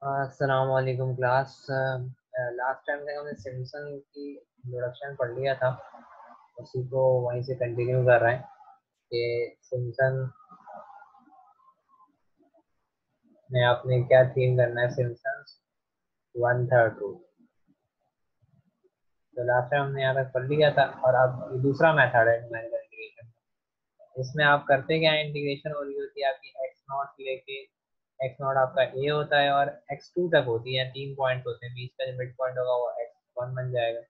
अस्सलाम वालेकुम class. Last time तक हमने सिम्पसन की इंट्रोडक्शन पढ़ लिया था, उसी को वहीं से कंटिन्यू कर रहे हैं कि सिम्पसन में आपने क्या थीम करना है। सिम्पसन्स 1/3 तो लास्ट टाइम हमने यहाँ तक पढ़ लिया था। और अब ये दूसरा मेथड है न्यूमेरिकल इंटीग्रेशन। इसमें आप करते क्या है, इंटीग्रेशन हो रही होती है आपकी एक्स नॉट से लेके, एक्स नॉट आपका ए होता है और x2 तक होती है। 3 पॉइंट होते हैं, बीच का जो मिड पॉइंट होगा वो x1 बन जाएगा।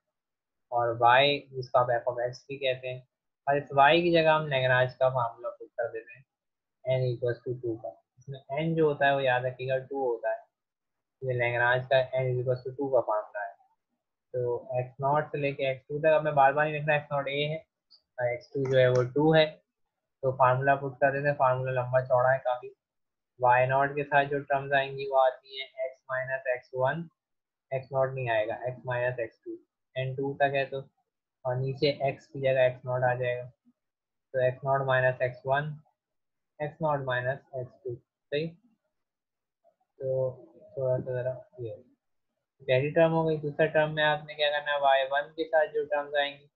और y जिसको आप एफ ऑफ एक्स भी कहते हैं। और इस y की जगह हम लैग्रांज का फार्मूला पुट कर देते हैं n इक्वल टू 2 का। इसमें n जो होता है वो याद रखिएगा 2 होता है। ये लैग्रांज का n इक्वल टू 2 का फार्मूला है। तो एक्स नॉट से लेके x2 तक, अब मैं बार बार नहीं लिखना, एक्स नॉट ए है और x2 जो है वो 2 है। तो फार्मूला पुट कर देते हैं। फार्मूला लंबा चौड़ा है काफ़ी। वाई नॉट के साथ जो टर्म्स आएंगी वो आती है X minus X one. X naught नहीं आएगा, X minus X two. N two तक है तो, और नीचे एक्स की जगह एक्स नॉट आ जाएगा। तो X naught minus X one, X naught minus X two. सही। तो थोड़ा सा ज़रा ये पहली टर्म हो गई। दूसरा टर्म में आपने क्या करना है, वाई वन के साथ जो टर्म्स आएंगी,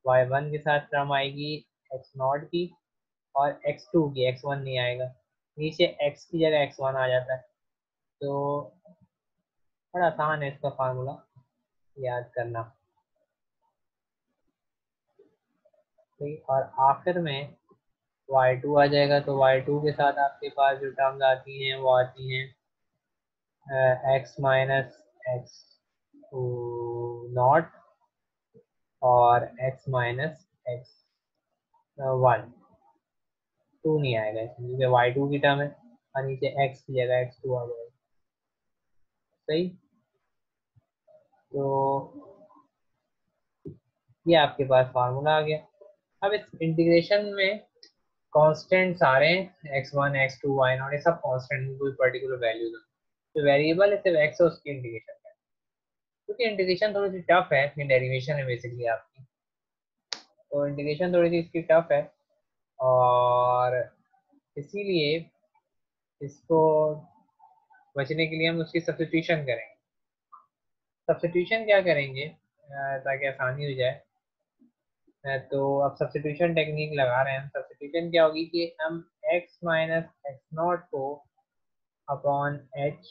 वाई वन के साथ टर्म आएगी एक्स नॉट की और एक्स टू की। एक्स वन नहीं आएगा, नीचे एक्स की जगह एक्स वन आ जाता है। तो बड़ा आसान है इसका फार्मूला याद करना। ठीक, और आखिर में y2 आ जाएगा। तो y2 के साथ आपके पास जो टर्म्स आती हैं वो आती हैं x माइनस एक्स नॉट और x minus X one. Two नहीं आएगा इसमें क्योंकि y2 की टर्म है और नीचे x की जगह x2 आ जाएगा। सही। तो ये आपके पास फार्मूला आ गया। अब इस इंटीग्रेशन में कांस्टेंट्स आ रहे हैं, x1 x2 y0, ये सब कांस्टेंट, कोई पर्टिकुलर वैल्यूज। तो वेरिएबल है सिर्फ x है, उसकी इंटीग्रेशन है। क्योंकि इंटीग्रेशन थोड़ी सी टफ है, अपनी डेरिवेशन है बेसिकली आपकी, तो इंटीग्रेशन थोड़ी सी इसकी टफ है। और इसीलिए इसको बचने के लिए हम उसकी सब्स्टिट्यूशन करेंगे। सब्स्टिट्यूशन क्या करेंगे ताकि आसानी हो जाए। तो अब सब्स्टिट्यूशन टेक्निक लगा रहे हैं हम। सब्स्टिट्यूशन क्या होगी कि हम x माइनस एक्स नॉट को अपॉन एच,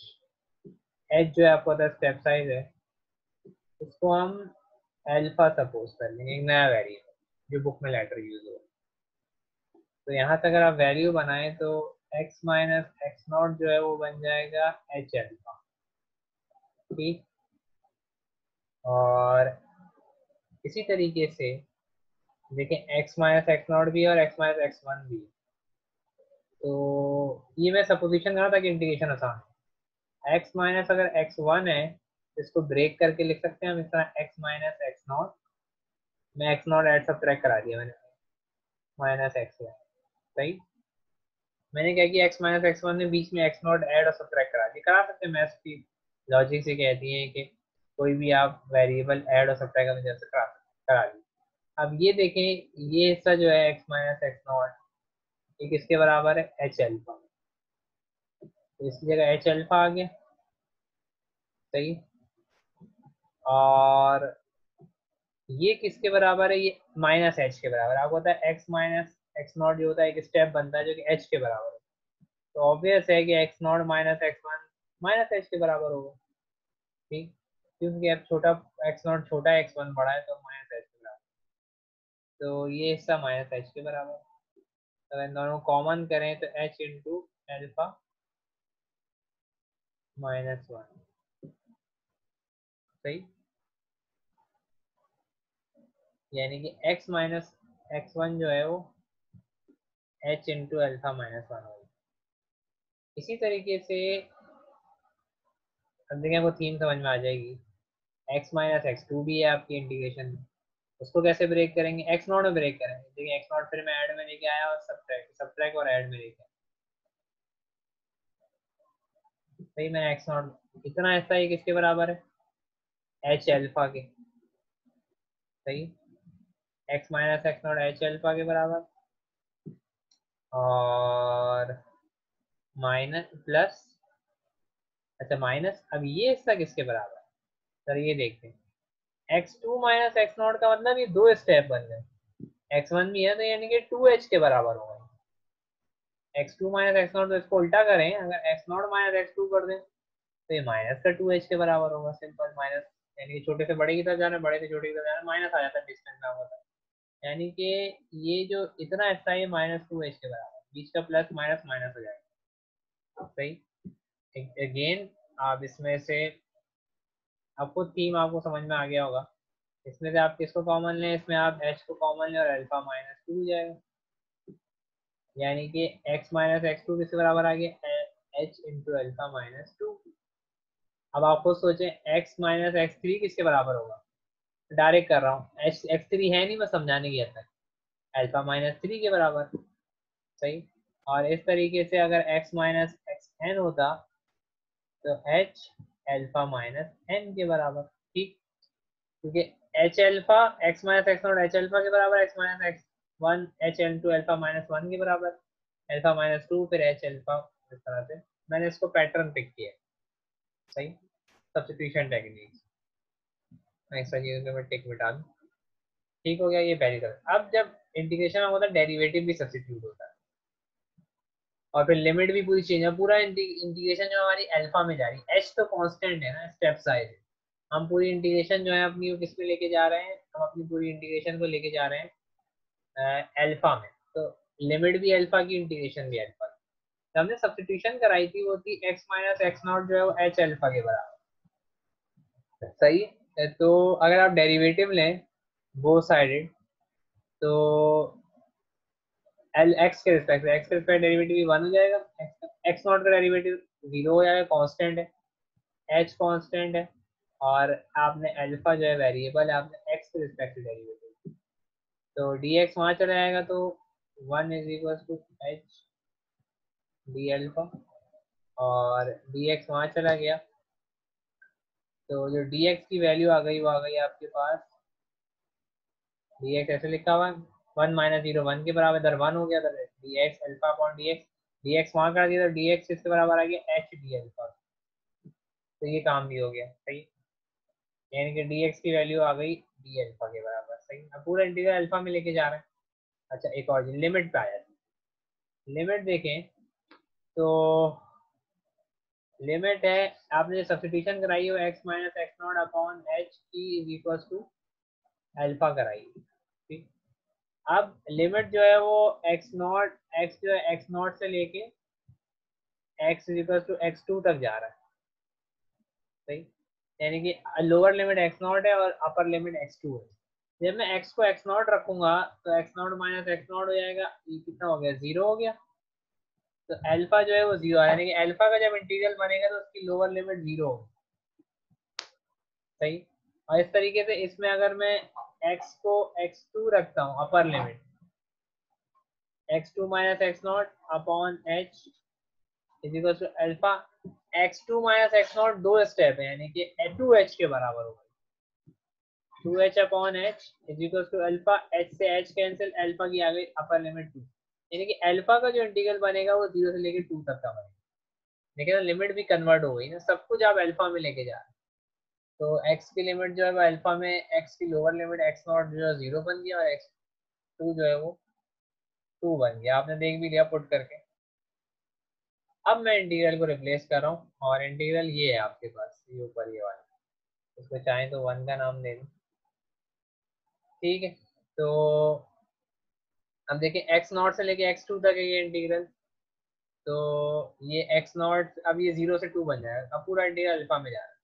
एच जो है आपको पता है स्टेप साइज है, इसको हम अल्फा सपोज कर लेंगे, एक नया वेरिएबल जो बुक में लेटर यूज हो। तो यहाँ से अगर आप वैल्यू बनाएं तो x माइनस एक्स नॉट जो है वो बन जाएगा एच अल्फा। ठीक। और इसी तरीके से देखें, x माइनस एक्स नॉट भी है और x माइनस एक्स वन भी है। तो ये मैं सपोजिशन कर रहा था कि इंटीग्रेशन आसान है। x माइनस अगर एक्स वन है तो इसको ब्रेक करके लिख सकते हैं हम इस तरह, x माइनस एक्स नॉट। मैं एक्स नॉट एड सब ट्रैक करा दिया मैंने, माइनस एक्स वन। सही। मैंने क्या किया, एक्स माइनस एक्स वन ने बीच में एक्स नॉट ऐड और सब्ट्रैक्ट करा दिया। करा सकते हैं, मैथ्स की लॉजिक से कहती है कि कोई भी आप वेरिएबल ऐड और सब्ट्रैक्ट करने जैसे करा दी। अब ये देखें, ये हिस्सा जो है एक्स माइनस एक्स नॉट, ये किसके बराबर है, एच अल्फा। तो इसकी जगह एच अल्फा आ गया। सही। और ये किसके बराबर है, ये माइनस एच के बराबर है। आपको पता है एक्स माइनस एक्स नॉट जो होता है एक स्टेप बनता है जो कि एच के बराबर है। तो ऑब्वियस है कि x naught minus X one minus H के बराबर होगा। ठीक। क्योंकि अब छोटा एक्स नॉट छोटा है, एक्स वन बड़ा है, तो माइनस एच के बराबर। तो ये हिस्सा माइनस एच के बराबर। अगर इन दोनों कॉमन करें तो H into alpha minus one. सही। यानी कि एक्स माइनस एक्स वन जो है वो H into alpha minus one होगा। इसी तरीके से अब देखें, आपको थीम समझ में आ जाएगी। एक्स माइनस एक्स टू भी है आपकी इंटीग्रेशन में, उसको कैसे ब्रेक करेंगे, एक्स नॉट में ब्रेक करेंगे। देखिए एक्स नॉट फिर मैं ऐड में लेके आया और सब्ट्रैक्ट और ऐड में लेके आया। सही। मैं एक्स नॉट इतना हिस्सा ये किसके बराबर है, एच एल्फा के। सही। X minus X not H alpha के बराबर। और माइनस प्लस अच्छा माइनस, अब ये हिस्सा किसके बराबर है सर, ये देखते हैं। x2 माइनस एक्स नॉट का मतलब ये दो स्टेप बन गए, x1 भी है तो यानी कि 2h के बराबर होगा। x2 माइनस एक्स नॉट, तो इसको उल्टा करें, अगर x नॉट माइनस x2 कर दें तो ये माइनस का 2h के बराबर होगा, सिंपल माइनस, यानी कि छोटे से बड़े की तरफ जाना, बड़े से छोटे की तरफ जाना, माइनस आ जाता है, डिस्टेंस ना होता है, यानी कि ये जो इतना हिस्सा है -2h के बराबर, बीच का प्लस माइनस माइनस हो जाएगा। सही, अगेन आप इसमें से, आपको थीम आपको समझ में आ गया होगा, इसमें से आप किसको कॉमन लें, इसमें आप h को कॉमन लें और अल्फा -2 हो जाएगा, यानी कि x माइनस x2 किसके बराबर आ गया, h इंटू अल्फा -2। अब आप खुद सोचें x माइनस x3 किसके बराबर होगा, डायरेक्ट कर रहा हूँ, x3 है नहीं, मैं समझाने की था, अल्फा -3 के बराबर। सही, और इस तरीके से अगर x माइनस एक्स एन होता तो h अल्फा -n के बराबर, ठीक, क्योंकि h alpha x minus X not h alpha के बराबर, x minus X one h into alpha -1 के बराबर, अल्फा -2 फिर h अल्फा, इस तरह से मैंने इसको पैटर्न पिक किया। सही, सब्स्टिट्यूशन टेक्निक, एक्स्ट्रा चीजों के मैं टिक मिटा दूं, ठीक हो गया, ये पहली तरह। अब जब इंटीग्रेशन होता है, डेरिवेटिव भी सब्स्टिट्यूट होता है और फिर लिमिट भी पूरी चेंज है, पूरा इंटीग्रेशन जो हमारी अल्फा में जा रही है, एच तो कांस्टेंट है ना, स्टेप साइज है, हम पूरी इंटीग्रेशन जो है अपनी वो किस में लेके जा रहे हैं, हम अपनी पूरी इंटीग्रेशन को लेके जा रहे हैं अल्फा में, तो लिमिट भी अल्फा की, इंटीग्रेशन भी अल्फा की, तो हमने सब्स्टिट्यूशन कराई थी, वो थी एक्स माइनस एक्स नॉट जो है वो एच अल्फा के बराबर। सही है, तो अगर आप डेरिवेटिव लें बोथ साइडेड, तो एल एक्स के रिस्पेक्ट, एक्स के रिस्पेक्ट डेरिवेटिव भी 1 हो जाएगा, एक्स नॉट का डेरिवेटिव 0 हो जाएगा, कांस्टेंट है, एच कांस्टेंट है, और आपने अल्फा जो है वेरिएबल है, आपने एक्स के रिस्पेक्ट डेरिवेटिव, तो डी एक्स वहाँ चला जाएगा, तो 1 is equal to H D alpha, और डी एक्स वहाँ चला गया, तो जो डी एक्स की वैल्यू आ गई वो आ गई आपके पास, डी एक्स ऐसे लिखा हुआ है 1 माइनस 0 1 के बराबर, इधर 1 हो गया, इधर D x alpha upon D X वहाँ कर दिया, तो डी एक्स किसके बराबर आ गया, एच डी अल्फा, तो ये काम भी हो गया। सही, यानी कि डी एक्स की वैल्यू आ गई डी अल्फा के बराबर। सही, अब पूरा इंटीग्रल अल्फा में लेके जा रहे हैं। अच्छा, एक और लिमिट पे आया, लिमिट देखें तो लिमिट है, आपने सब्स्टिट्यूशन कराई हो x minus X naught upon H की इज इक्वल टू अल्फा कराई, ठीक, अब लिमिट जो है वो एक्स नॉट, एक्स जो है एक्स नॉट से लेके X is equal to X two तक जा रहा है। सही, यानी कि लोअर लिमिट एक्स नॉट है और अपर लिमिट एक्स टू है, जब मैं एक्स को एक्स नॉट रखूंगा तो X naught minus X not हो जाएगा, ये कितना हो गया, 0 हो गया, तो अल्फा जो है वो 0 है, यानी कि अल्फा का जब इंटीग्रल बनेगा तो उसकी लोअर लिमिट 0 होगी। सही, और इस तरीके से इसमें अगर मैं x को x2 रखता हूँ upper limit, x2 minus X naught upon H is equal to alpha, x2 minus X naught दो स्टेप है, यानी कि 2h के बराबर होगा, 2h upon H is equal to alpha, h से h कैंसिल, अल्फा की आ गई अपर लिमिट 2, यानी कि अल्फा का जो इंटीग्रल बनेगा वो 0 से लेकर 2 तक का बनेगा, लेकिन लिमिट भी कन्वर्ट हो गई ना, सब कुछ आप अल्फा में लेके जा रहे हैं, तो x की लिमिट जो है वो अल्फा में, x की लोअर लिमिट एक्स नॉट जो है 0 बन गया, और x टू जो है वो 2 बन गया, आपने देख भी लिया पुट करके। अब मैं इंटीग्रल को रिप्लेस कर रहा हूँ, और इंटीग्रल ये है आपके पास, ये ऊपर ये वाला, इसको चाहें तो 1 का नाम दे दूँ, ठीक है, तो अब देखिए एक्स नॉट से लेके एक्स टू तक है ये इंटीग्रल, तो ये एक्स नॉट अब ये 0 से 2 बन जाएगा, अब पूरा इंटीग्रल अल्फा में जा रहा है,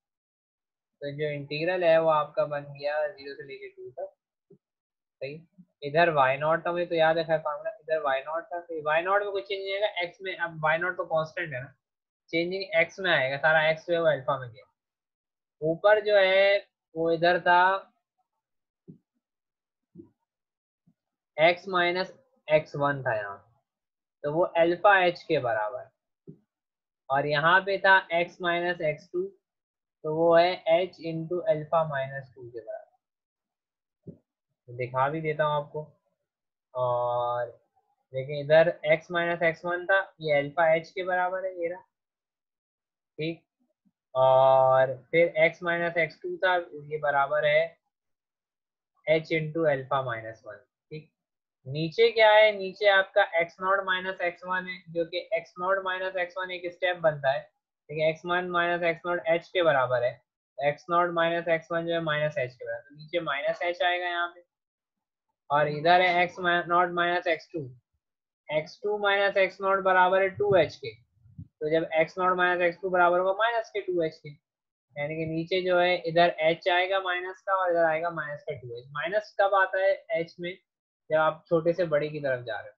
तो जो इंटीग्रल है वो आपका बन गया 0 से लेके 2 तक। सही, इधर वाई नॉट था, मुझे तो याद है खैर फॉर्मूला, इधर वाई नॉट था, तो वाई नॉट में कुछ चेंज नहीं आएगा, एक्स में, अब वाई नॉट तो कांस्टेंट है ना, चेंजिंग एक्स में आएगा, सारा एक्स जो है वो अल्फा में गया, ऊपर जो है वो इधर था एक्स माइनस एक्स वन था यहाँ, तो वो अल्फा एच के बराबर, और यहाँ पे था एक्स माइनस एक्स टू, तो वो है एच इंटू अल्फा -2 के बराबर, तो दिखा भी देता हूँ आपको, और देखिए इधर x माइनस एक्स वन था, ये अल्फा एच के बराबर है, ये रहा, ठीक, और फिर x माइनस एक्स टू था, ये बराबर है h into alpha minus one. ठीक, नीचे क्या है, नीचे आपका x naught minus X one है, जो कि x naught minus X one एक स्टेप बनता है, ठीक है, x one minus X not H के बराबर है, X naught minus X one जो है माइनस एच के बराबर, तो नीचे माइनस एच आएगा यहाँ पे, और इधर है X naught minus X two minus X naught बराबर है टू एच के, तो जब X naught minus X two बराबर होगा माइनस के टू एच के, यानी कि नीचे जो है इधर h आएगा माइनस का और इधर आएगा माइनस का टू एच। माइनस कब आता है h में, जब आप छोटे से बड़े की तरफ जा रहे हो,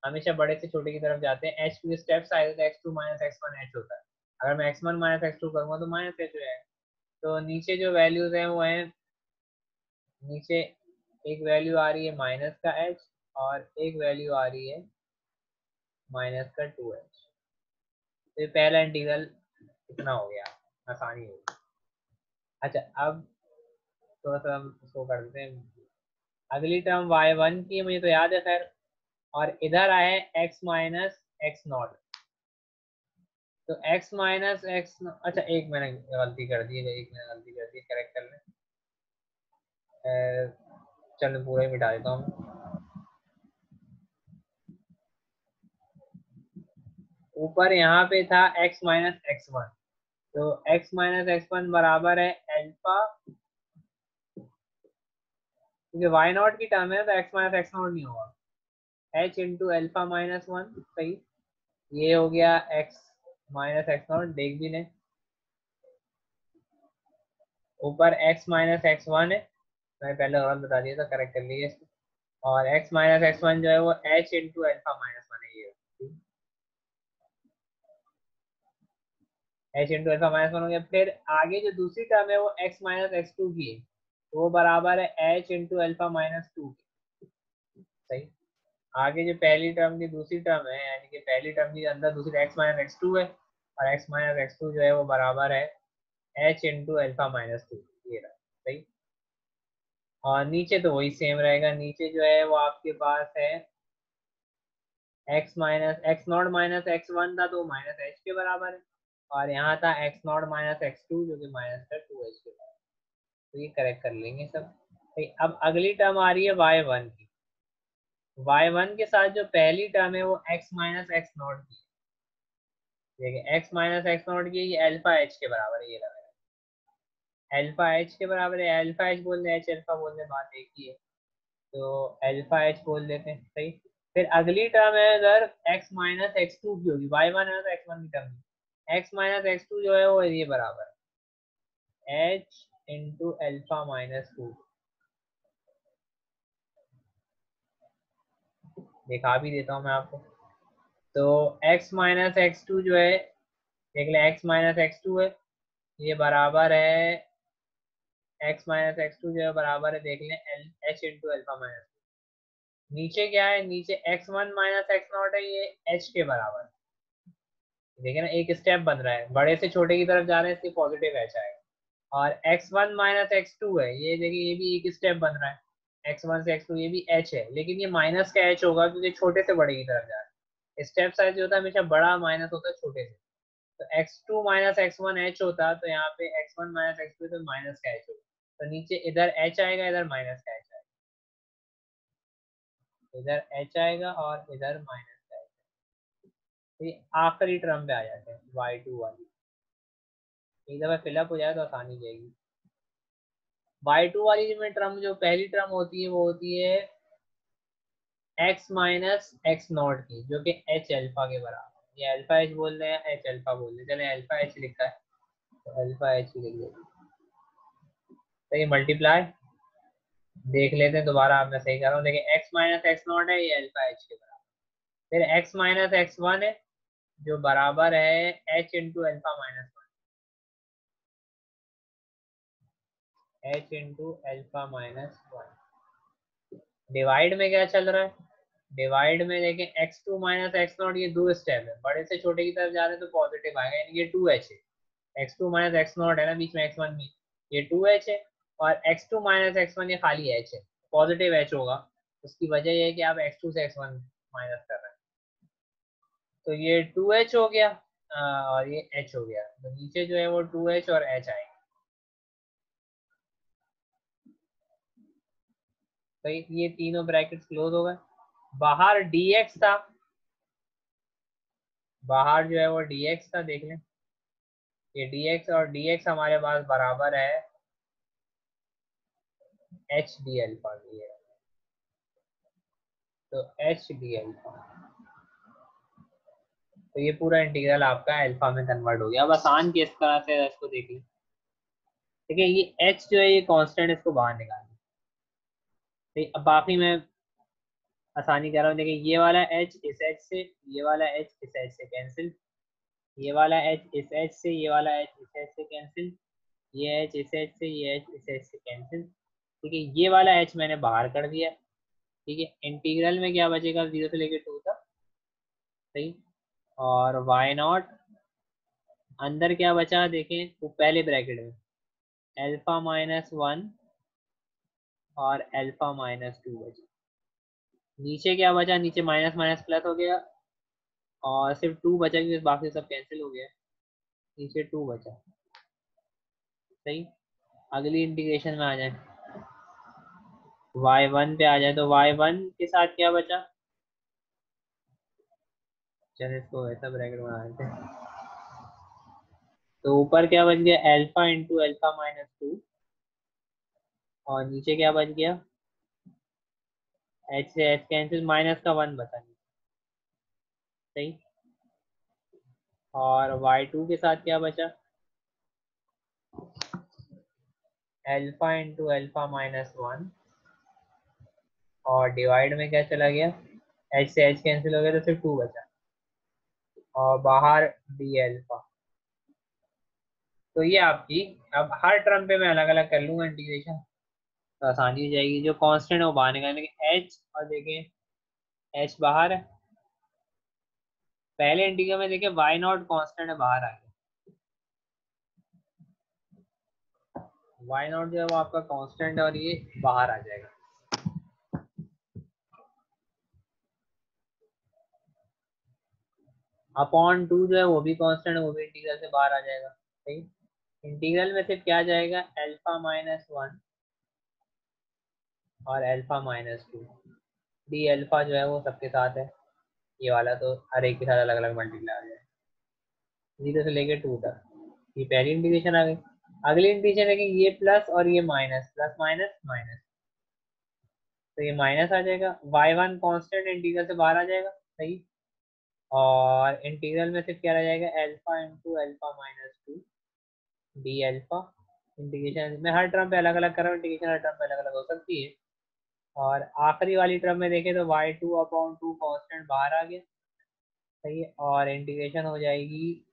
हमेशा बड़े से छोटे की तरफ जाते हैं, h के स्टेप्स आए तो X two minus X one H होता है, अगर मैं X one minus X two करूँगा तो माइनस एच हो जाएगा। तो नीचे जो वैल्यूज हैं वो हैं, नीचे एक वैल्यू आ रही है माइनस का h और एक वैल्यू आ रही है माइनस का टू एच। तो पहला इंटीग्रल इतना हो गया, आसानी हो गई। अच्छा, अब थोड़ा सा हम इसको कर देते हैं, अगली टर्म y1 की मुझे तो याद है खैर, और इधर आए x माइनस एक्स नॉट, तो x माइनस एक्स, अच्छा एक मैंने गलती कर दी है, एक मैंने गलती कर दी, करेक्ट कर लें, चलो पूरा ही मिटा देता हूँ। ऊपर यहाँ पे था x माइनस एक्स वन, तो x माइनस एक्स वन बराबर है एल्फा, क्योंकि y नॉट की टर्म है तो x माइनस एक्स नॉट नहीं होगा, h into alpha minus one, सही, ये हो गया x माइनस एक्स नॉट, देख भी लें ऊपर x माइनस एक्स वन है, मैं पहले और बता दिया था, करेक्ट कर लीजिए इसको, और x माइनस एक्स वन जो है वो h into alpha minus one है, ये h into alpha minus one हो गया। फिर आगे जो दूसरी टर्म है वो x माइनस एक्स टू की है, तो वो बराबर है h into alpha minus to की, सही। आगे जो पहली टर्म की दूसरी टर्म है, यानी कि पहली टर्म के अंदर दूसरी एक्स माइनस एक्स टू है, और x माइनस एक्स टू जो है वो बराबर है h into alpha minus to, ये रहा, सही। और नीचे तो वही सेम रहेगा, नीचे जो है वो आपके पास है X minus X naught minus X one था तो माइनस एच के बराबर है, और यहाँ था X naught minus X two जो कि माइनस का टू एच के बराबर, तो ये करेक्ट कर लेंगे सब। ठीक, अब अगली टर्म आ रही है वाई वन की, वाई वन के साथ जो पहली टर्म है वो एक्स माइनस एक्स नॉट की है, देखिए एक्स माइनस एक्स नॉट की, ये अल्फा एच के बराबर है, ये लगा अल्फा एच के बराबर है, अल्फा एच बोल रहे हैं, एच अल्फा बोल रहे हैं, बात एक ही है, तो अल्फा एच बोल देते हैं, सही। फिर अगली टर्म है इधर x माइनस एक्स टू की होगी, वाई वन है तो एक्स वन की term, x minus X two जो है वो ये बराबर h into alpha minus two, दिखा भी देता हूँ मैं आपको। तो x माइनस एक्स टू जो है, देख ले x माइनस एक्स टू है, ये बराबर है x माइनस एक्स टू जो है बराबर है, देख लें h इंटू एल्फा माइनस, नीचे क्या है, नीचे x one minus X naught है, ये h के बराबर, देखिए ना एक स्टेप बन रहा है, बड़े से छोटे की तरफ जा रहे हैं, इसलिए पॉजिटिव एच आएगा। और X one minus X two है, ये देखिए ये भी एक स्टेप बन रहा है, एक्स वन से एक्स टू, ये भी एच है, लेकिन ये माइनस का एच होगा क्योंकि छोटे से बड़े की तरफ जा रहा है, स्टेप साइज जो होता है हमेशा बड़ा माइनस होता है छोटे से, तो X two minus X one H होता, तो यहाँ पे X one minus X two तो माइनस का एच होगा, तो नीचे इधर एच आएगा, इधर माइनस का एच आएगा, इधर एच आएगा और इधर माइनस का एच, तो ये आखिरी टर्म पे आ जाते हैं वाई टू वाली, एक दफा फिलअप हो जाए तो आसानी जाएगी। वाई टू वाली में टर्म जो पहली टर्म होती है वो होती है एक्स माइनस एक्स नॉट की, जो कि एच अल्फा के बराबर, ये अल्फा एच बोल रहे हैं, एच अल्फा बोल रहे हैं, चले अल्फा एच लिखा है तो अल्फा एच लिख लेते, तो ये मल्टीप्लाई देख लेते हैं दोबारा, आप मैं सही कर रहा हूँ, देखिए एक्स माइनस एक्स नॉट है, ये अल्फा एच के बराबर, फिर एक्स माइनस एक्स वन है जो बराबर है H into alpha minus one, H into alpha minus one. Divide में क्या चल रहा है, डिवाइड में देखें X two minus X naught, ये दो स्टेप है, बड़े से छोटे की तरफ जा रहे हैं तो पॉजिटिव आएगा, यानी ये टू एच है, X two minus X naught है ना बीच में एक्स वन में, ये टू एच है, और X two minus X one ये खाली एच है, पॉजिटिव एच होगा, उसकी वजह ये है कि आप एक्स टू से एक्स वन माइनस कर रहे हैं, तो ये टू एच हो गया, और ये h हो गया, तो नीचे जो है वो 2h और h आएगा। तो ये तीनों ब्रैकेट्स क्लोज हो गए। बाहर dx था, बाहर जो है वो dx था, देख लें। ये dx और dx हमारे पास बराबर है एच डी अल्फा की है। तो एच डी अल्फा, तो ये पूरा इंटीग्रल आपका अल्फा में कन्वर्ट हो गया। अब आसान किस तरह से इसको देखिए। देखिए ये एच जो है ये कांस्टेंट, इसको बाहर निकालें। ठीक, अब बाकी मैं आसानी कर रहा हूँ। देखिए ये वाला एच इस एच से, ये वाला एच इस एच से कैंसिल, ये वाला एच इस एच से, ये वाला एच इस एच से कैंसिल, ये एच इस एच से, ये एच इस एच से कैंसिल। ठीक है, ये वाला एच मैंने बाहर कर दिया। ठीक है, इंटीग्रल में क्या बचेगा, 0 से लेकर 2 तक। सही, और वाई नॉट अंदर क्या बचा, देखें वो पहले ब्रैकेट में α-1 और α-2 बचा। नीचे क्या बचा, नीचे माइनस माइनस प्लस हो गया, और सिर्फ 2 बचा क्योंकि बाकी सब कैंसिल हो गया। नीचे 2 बचा। सही, अगली इंटीग्रेशन में आ जाए, y1 पे आ जाए, तो y1 के साथ क्या बचा। चलो इसको ऐसा ब्रैकेट बना देते हैं। तो ऊपर क्या बच गया, अल्फा इंटू α-2, और नीचे क्या बच गया, h से h कैंसिल, माइनस का 1 बचा नहीं। सही, और y2 के साथ क्या बचा, अल्फा इंटू α-1, और डिवाइड में क्या चला गया, h से h कैंसिल हो गया तो सिर्फ 2 बचा, और बाहर डी अल्फा। तो ये आपकी, अब हर टर्म पे मैं अलग अलग कर लूंगा इंटीग्रेशन, तो आसानी हो जाएगी। जो कांस्टेंट है वो बाहर निकालने के, h, और देखें h बाहर है। पहले इंटीग्रल में देखें वाई नॉट कॉन्स्टेंट है, बाहर आ गया। वाई नॉट जो है वो आपका कांस्टेंट है और ये बाहर आ जाएगा। अपॉन 2 जो है वो भी कांस्टेंट है, वो भी इंटीग्रल से बाहर आ जाएगा। सही, इंटीग्रल में सिर्फ क्या जाएगा, α-1 और α-2। डी अल्फा जो है वो सबके साथ है, ये वाला तो हर एक के साथ अलग अलग मल्टीप्लाई आ जाएगा, 0 से लेके 2 तक। ये पहली इंटीग्रेशन आ गई। अगली इंटीग्रेशन देखें, ये प्लस और ये माइनस, प्लस माइनस माइनस, तो ये माइनस आ जाएगा। y1 कांस्टेंट इंटीग्रल से बाहर आ जाएगा। सही, और इंटीग्रल में सिर्फ क्या रह जाएगा, alpha into α-2 D alpha. Integration में हर टर्म पे अलग अलग कर रहा हूँ, इंटीग्रेशन हर टर्म पे अलग अलग हो सकती है। और आखिरी वाली टर्म में देखें तो y2/2 कांस्टेंट बाहर आ गया। सही है, और इंटीग्रेशन हो जाएगी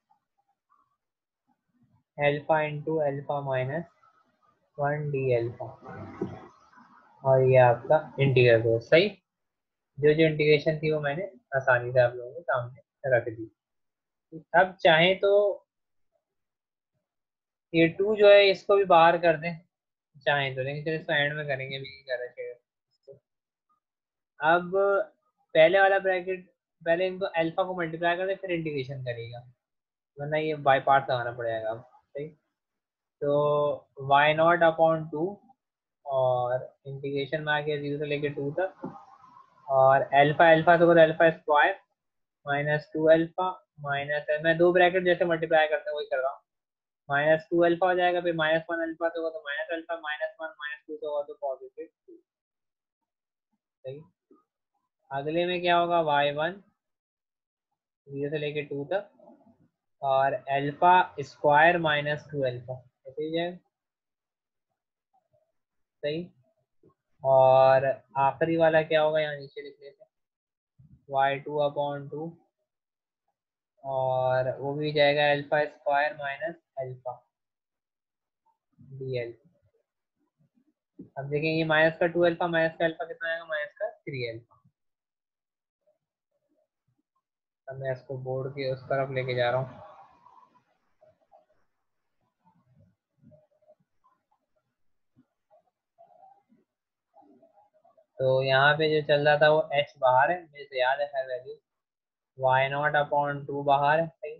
अल्फा इंटू α-1 डी अल्फा, और ये आपका इंटीग्रल हो। सही, जो जो इंटीग्रेशन थी वो मैंने आसानी से आप लोगों के सामने रख दी। अब चाहें तो ये 2 जो है इसको भी बाहर कर दें, चाहें तो, लेकिन चलो इसको एंड में करेंगे, भी कर रहे। अब पहले वाला ब्रैकेट, पहले इनको अल्फा को मल्टीप्लाई कर दे फिर इंटीग्रेशन करेगा, वरना ये बाई पार्ट लगाना पड़ेगा अब। सही, तो y0/2, और इंटीग्रेशन में आ गया 0 से लेके 2 तक, और अल्फा अल्फा तो अल्फा स्क्वायर -2 अल्फा माइनस, मैं दो ब्रैकेट जैसे मल्टीप्लाई करते हैं वही कर रहा हूँ। -2 अल्फा हो जाएगा, फिर -1 अल्फा तो होगा तो माइनस अल्फा, -1 -2 तो होगा तो पॉजिटिव 2। सही, अगले में क्या होगा, y1 0 से लेके 2 तक, और अल्फा स्क्वायर -2 अल्फा, ऐसे ही जाएगा। सही, और आखिरी वाला क्या होगा, यहाँ नीचे लिख लेते हैं, y2/2, और वो भी जाएगा alpha square minus alpha D alpha. अब देखें ये माइनस का 2 अल्फा, माइनस का अल्फा कितना आएगा, माइनस का 3 अल्फा। अब मैं इसको बोर्ड के उस तरफ लेके जा रहा हूँ। तो यहाँ पे जो चल रहा था वो h बाहर है, मुझे तो याद है वैल्यू, y0/2 बाहर है। सही,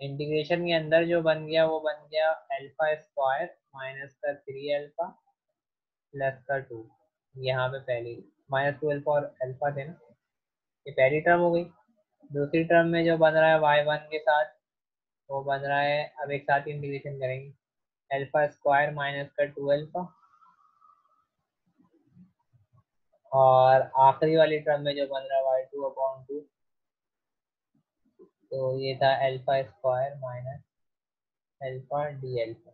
इंटीग्रेशन के अंदर जो बन गया वो बन गया अल्फा स्क्वायर माइनस का 3 अल्फा प्लस का 2। यहाँ पे पहले -2 अल्फा और अल्फा थे ना, ये पहली टर्म हो गई। दूसरी टर्म में जो बन रहा है y1 के साथ वो बन रहा है, अब एक साथ इंटीग्रेशन करेंगे, अल्फा स्क्वायर माइनस का 2 अल्फा, और आखिरी वाली टर्म में जो बन रहा है y2/2, तो ये था alpha square minus alpha D alpha.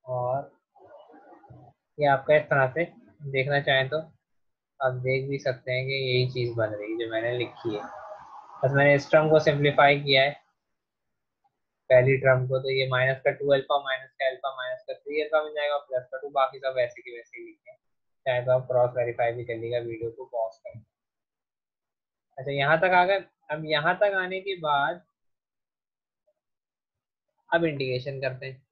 और ये आपका इस तरह से देखना चाहें तो आप देख भी सकते हैं कि यही चीज़ बन रही है जो मैंने लिखी है, बस मैंने इस टर्म को सिंप्लीफाई किया है पहली टर्म को, तो ये माइनस का 2 अल्फा माइनस का अल्फा माइनस का 3 अल्फा मिल जाएगा प्लस का 2, बाकी सब वैसे की वैसे ही लिखे हैं, चाहे तो आप क्रॉस वेरीफाई भी कर लीजिएगा, वीडियो को पॉज करें। अच्छा यहाँ तक आ गए। अब यहाँ तक आने के बाद अब इंटीग्रेशन करते हैं।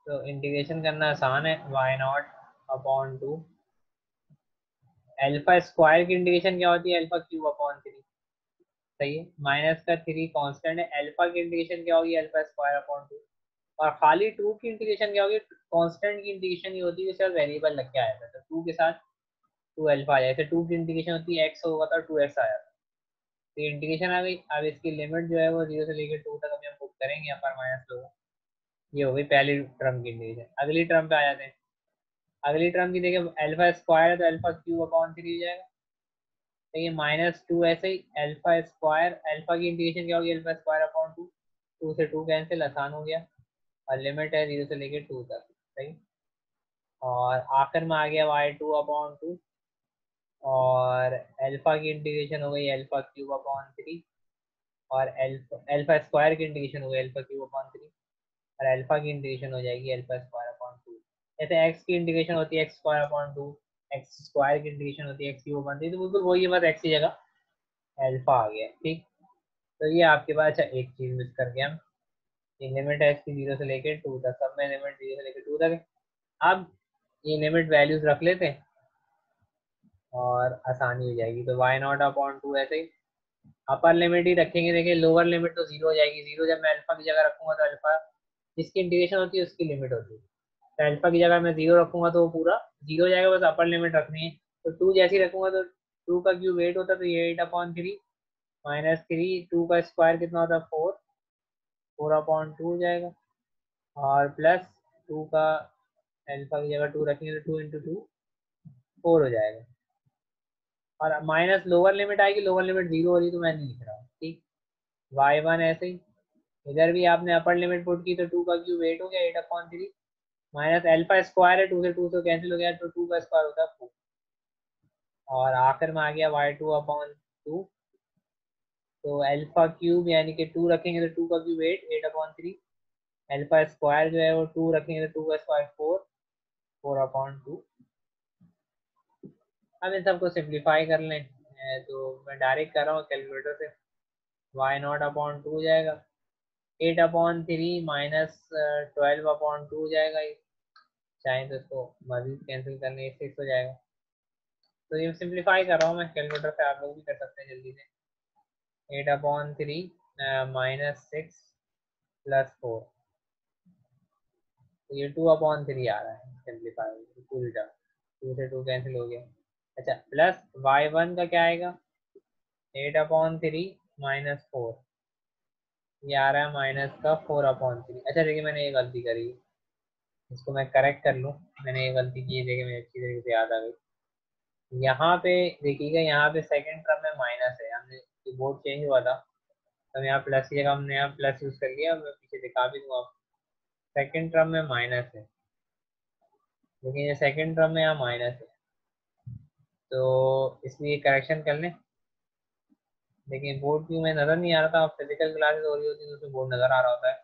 तो इंटीग्रेशन करना आसान है, y0/2 अल्फा स्क्वायर की इंटीग्रेशन क्या होती है, अल्फा3। सही है, माइनस का 3 कांस्टेंट है, अल्फा की इंटीग्रेशन क्या होगी, अल्फा2। और खाली 2 की इंटीग्रेशन क्या होगी, कांस्टेंट की इंटीग्रेशन ये होती है जैसे वेरिएबल लग के आया था, तो 2 के साथ 2 अल्फा आ जाए, जैसे 2 की इंटीग्रेशन होती है x होगा तो 2x आया था, तो ये इंटीग्रेशन आ गई। अब इसकी लिमिट जो है वो 0 से लेकर 2 तक अभी हम पुट करेंगे, यहाँ पर माइनस लोग, ये हो गई पहली टर्म की इंटीग्रेशन। अगली टर्म पे आ जाते हैं। अगली टर्म की देखिए अल्फा स्क्वायर है तो अल्फा3 हो जाएगा, तो ये -2 ऐसे ही अल्फा स्क्वायर, अल्फा की इंटीग्रेशन क्या होगी, अल्फा2/2, 2 से 2 कैंसिल, आसान हो गया, और लिमिट है 0 से लेकर 2 तक। सही, और आखिर में आ गया y2/2, और अल्फा की इंटीग्रेशन हो गई अल्फा3, और अल्फा स्क्वायर की इंटीग्रेशन हो गई अल्फा3, और अल्फा की इंटीग्रेशन हो जाएगी अल्फा2। जैसे एक्स की इंटीग्रेशन होती है x²/2, एक्स स्क्वायर की इंटीग्रेशन होती है x3/3, तो बिल्कुल वही है, बस एक्स की जगह अल्फा आ गया। ठीक, तो ये आपके पास, अच्छा एक चीज मिस कर गया हम, ये लिमिट है इसकी 0 से लेकर 2 तक, सब में लिमिट 0 से लेकर 2 तक है। अब ये लिमिट वैल्यूज रख लेते हैं और आसानी हो जाएगी। तो y0/2 ऐसे ही अपर लिमिट ही रखेंगे, देखिए लोअर लिमिट तो 0 हो जाएगी, 0 जब मैं अल्फा की जगह रखूंगा तो अल्फा जिसकी इंटीग्रेशन होती है उसकी लिमिट होती है, तो अल्फा की जगह मैं 0 रखूंगा तो वो पूरा 0 हो जाएगा, बस अपर लिमिट रखनी है। तो 2 जैसी रखूंगा तो 2 का क्यूब 8 होता है, तो ये 8/3 -3, 2 का स्क्वायर कितना होता है 4, 4/2 हो जाएगा, और प्लस 2 का अल्फा की जगह 2 रखेंगे तो 2 × 2 4 हो जाएगा, और माइनस लोअर लिमिट आएगी, लोअर लिमिट 0 हो रही तो मैं नहीं लिख रहा हूँ। ठीक, y1 ऐसे ही, इधर भी आपने अपर लिमिट पुट की तो 2 का क्यूब 8 हो गया, 8/3 माइनस अल्फा स्क्वायर है, 2 से 2 से कैंसिल हो गया, तो 2 का स्क्वायर होता है 4, और आखिर में आ गया y2/2, तो अल्फा क्यूब यानी कि 2 रखेंगे तो 2 का क्यूब 8, 8/3, अल्फा स्क्वायर जो है वो 2 रखेंगे तो 2 का स्क्वायर 4, 4/2। अब इन सबको सिंप्लीफाई कर लें, तो मैं डायरेक्ट कर रहा हूँ कैलकुलेटर से, y0/2 हो जाएगा, 8/3 -12/2 हो जाएगा, चाहे तो इसको मजीद कैंसिल करने 6 हो जाएगा। तो ये सिंप्लीफाई कर रहा हूँ मैं कैलकुलेटर से, आप लोग भी कर सकते हैं जल्दी से। 8/3 -6 + 4, तो ये 2/3 आ रहा है सिंप्लीफाई पूरी टर्म, 2 से 2 कैंसिल हो गया। अच्छा, प्लस y1 का क्या आएगा, 8/3 -4, ये आ रहा है माइनस का 4/3। अच्छा देखिए मैंने ये गलती करी, इसको मैं करेक्ट कर लूँ, मैंने ये गलती की है, देखिए मुझे अच्छी तरीके से याद आ गई। यहाँ पे देखिएगा, यहाँ पे सेकंड टर्म में माइनस है, हमने बोर्ड चेंज हुआ था तो यहाँ प्लस की जगह हमने यहाँ प्लस यूज कर लिया, मैं पीछे दिखा भी दूंगा। सेकंड टर्म में माइनस है, लेकिन ये सेकंड टर्म में यहाँ माइनस है, तो इसलिए करेक्शन कर लें। लेकिन बोर्ड की मैं नज़र नहीं आ रहा था, फिजिकल क्लासेस हो रही होती है तो उसमें बोर्ड नज़र आ रहा होता है,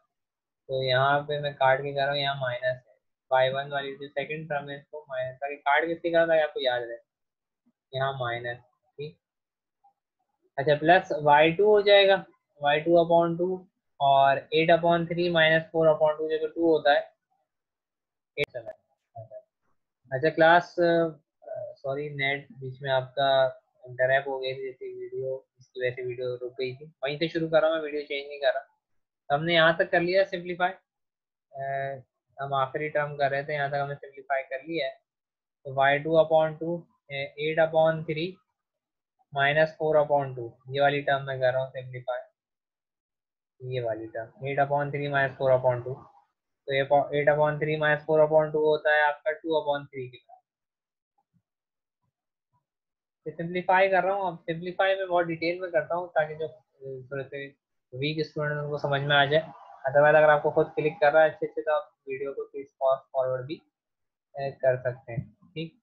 तो यहाँ पे मैं काट के कर रहा हूँ, यहाँ माइनस है, y1 वाली जो सेकंड टर्म है इसको माइनस, ताकि काट के कर रहा था आपको याद रहे, यहाँ माइनस। ठीक, अच्छा प्लस y2 हो जाएगा, y2/2, और 8/3 -4/2 जो 2 होता है 8 चला है। अच्छा क्लास, सॉरी नेट बीच में आपका इंटरैप हो गई थी जैसे वीडियो, इसकी वजह से वीडियो रुक गई थी। वहीं से शुरू कर रहा हूँ मैं, वीडियो चेंज नहीं कर रहा। तो हमने यहाँ तक कर लिया सिंप्लीफाई, हम आखिरी टर्म कर रहे थे, यहाँ तक हमने सिंप्लीफाई कर लिया है। तो y2/2 8/3 -4/2, ये वाली टर्म मैं कर रहा हूँ सिंप्लीफाई, ये वाली टर्म 8/3 -4/2। तो ये 8/3 -4/2 होता है आपका 2/3 के बाद। सिंप्लीफाई कर रहा हूँ, अब सिंप्लीफाई में बहुत डिटेल में करता हूँ ताकि जो थोड़े से वीक स्टूडेंट उनको समझ में आ जाए। अदरवाइज अगर आपको खुद क्लिक कर रहा है अच्छे से तो आप वीडियो को प्लीज फास्ट फॉरवर्ड भी कर सकते हैं। ठीक,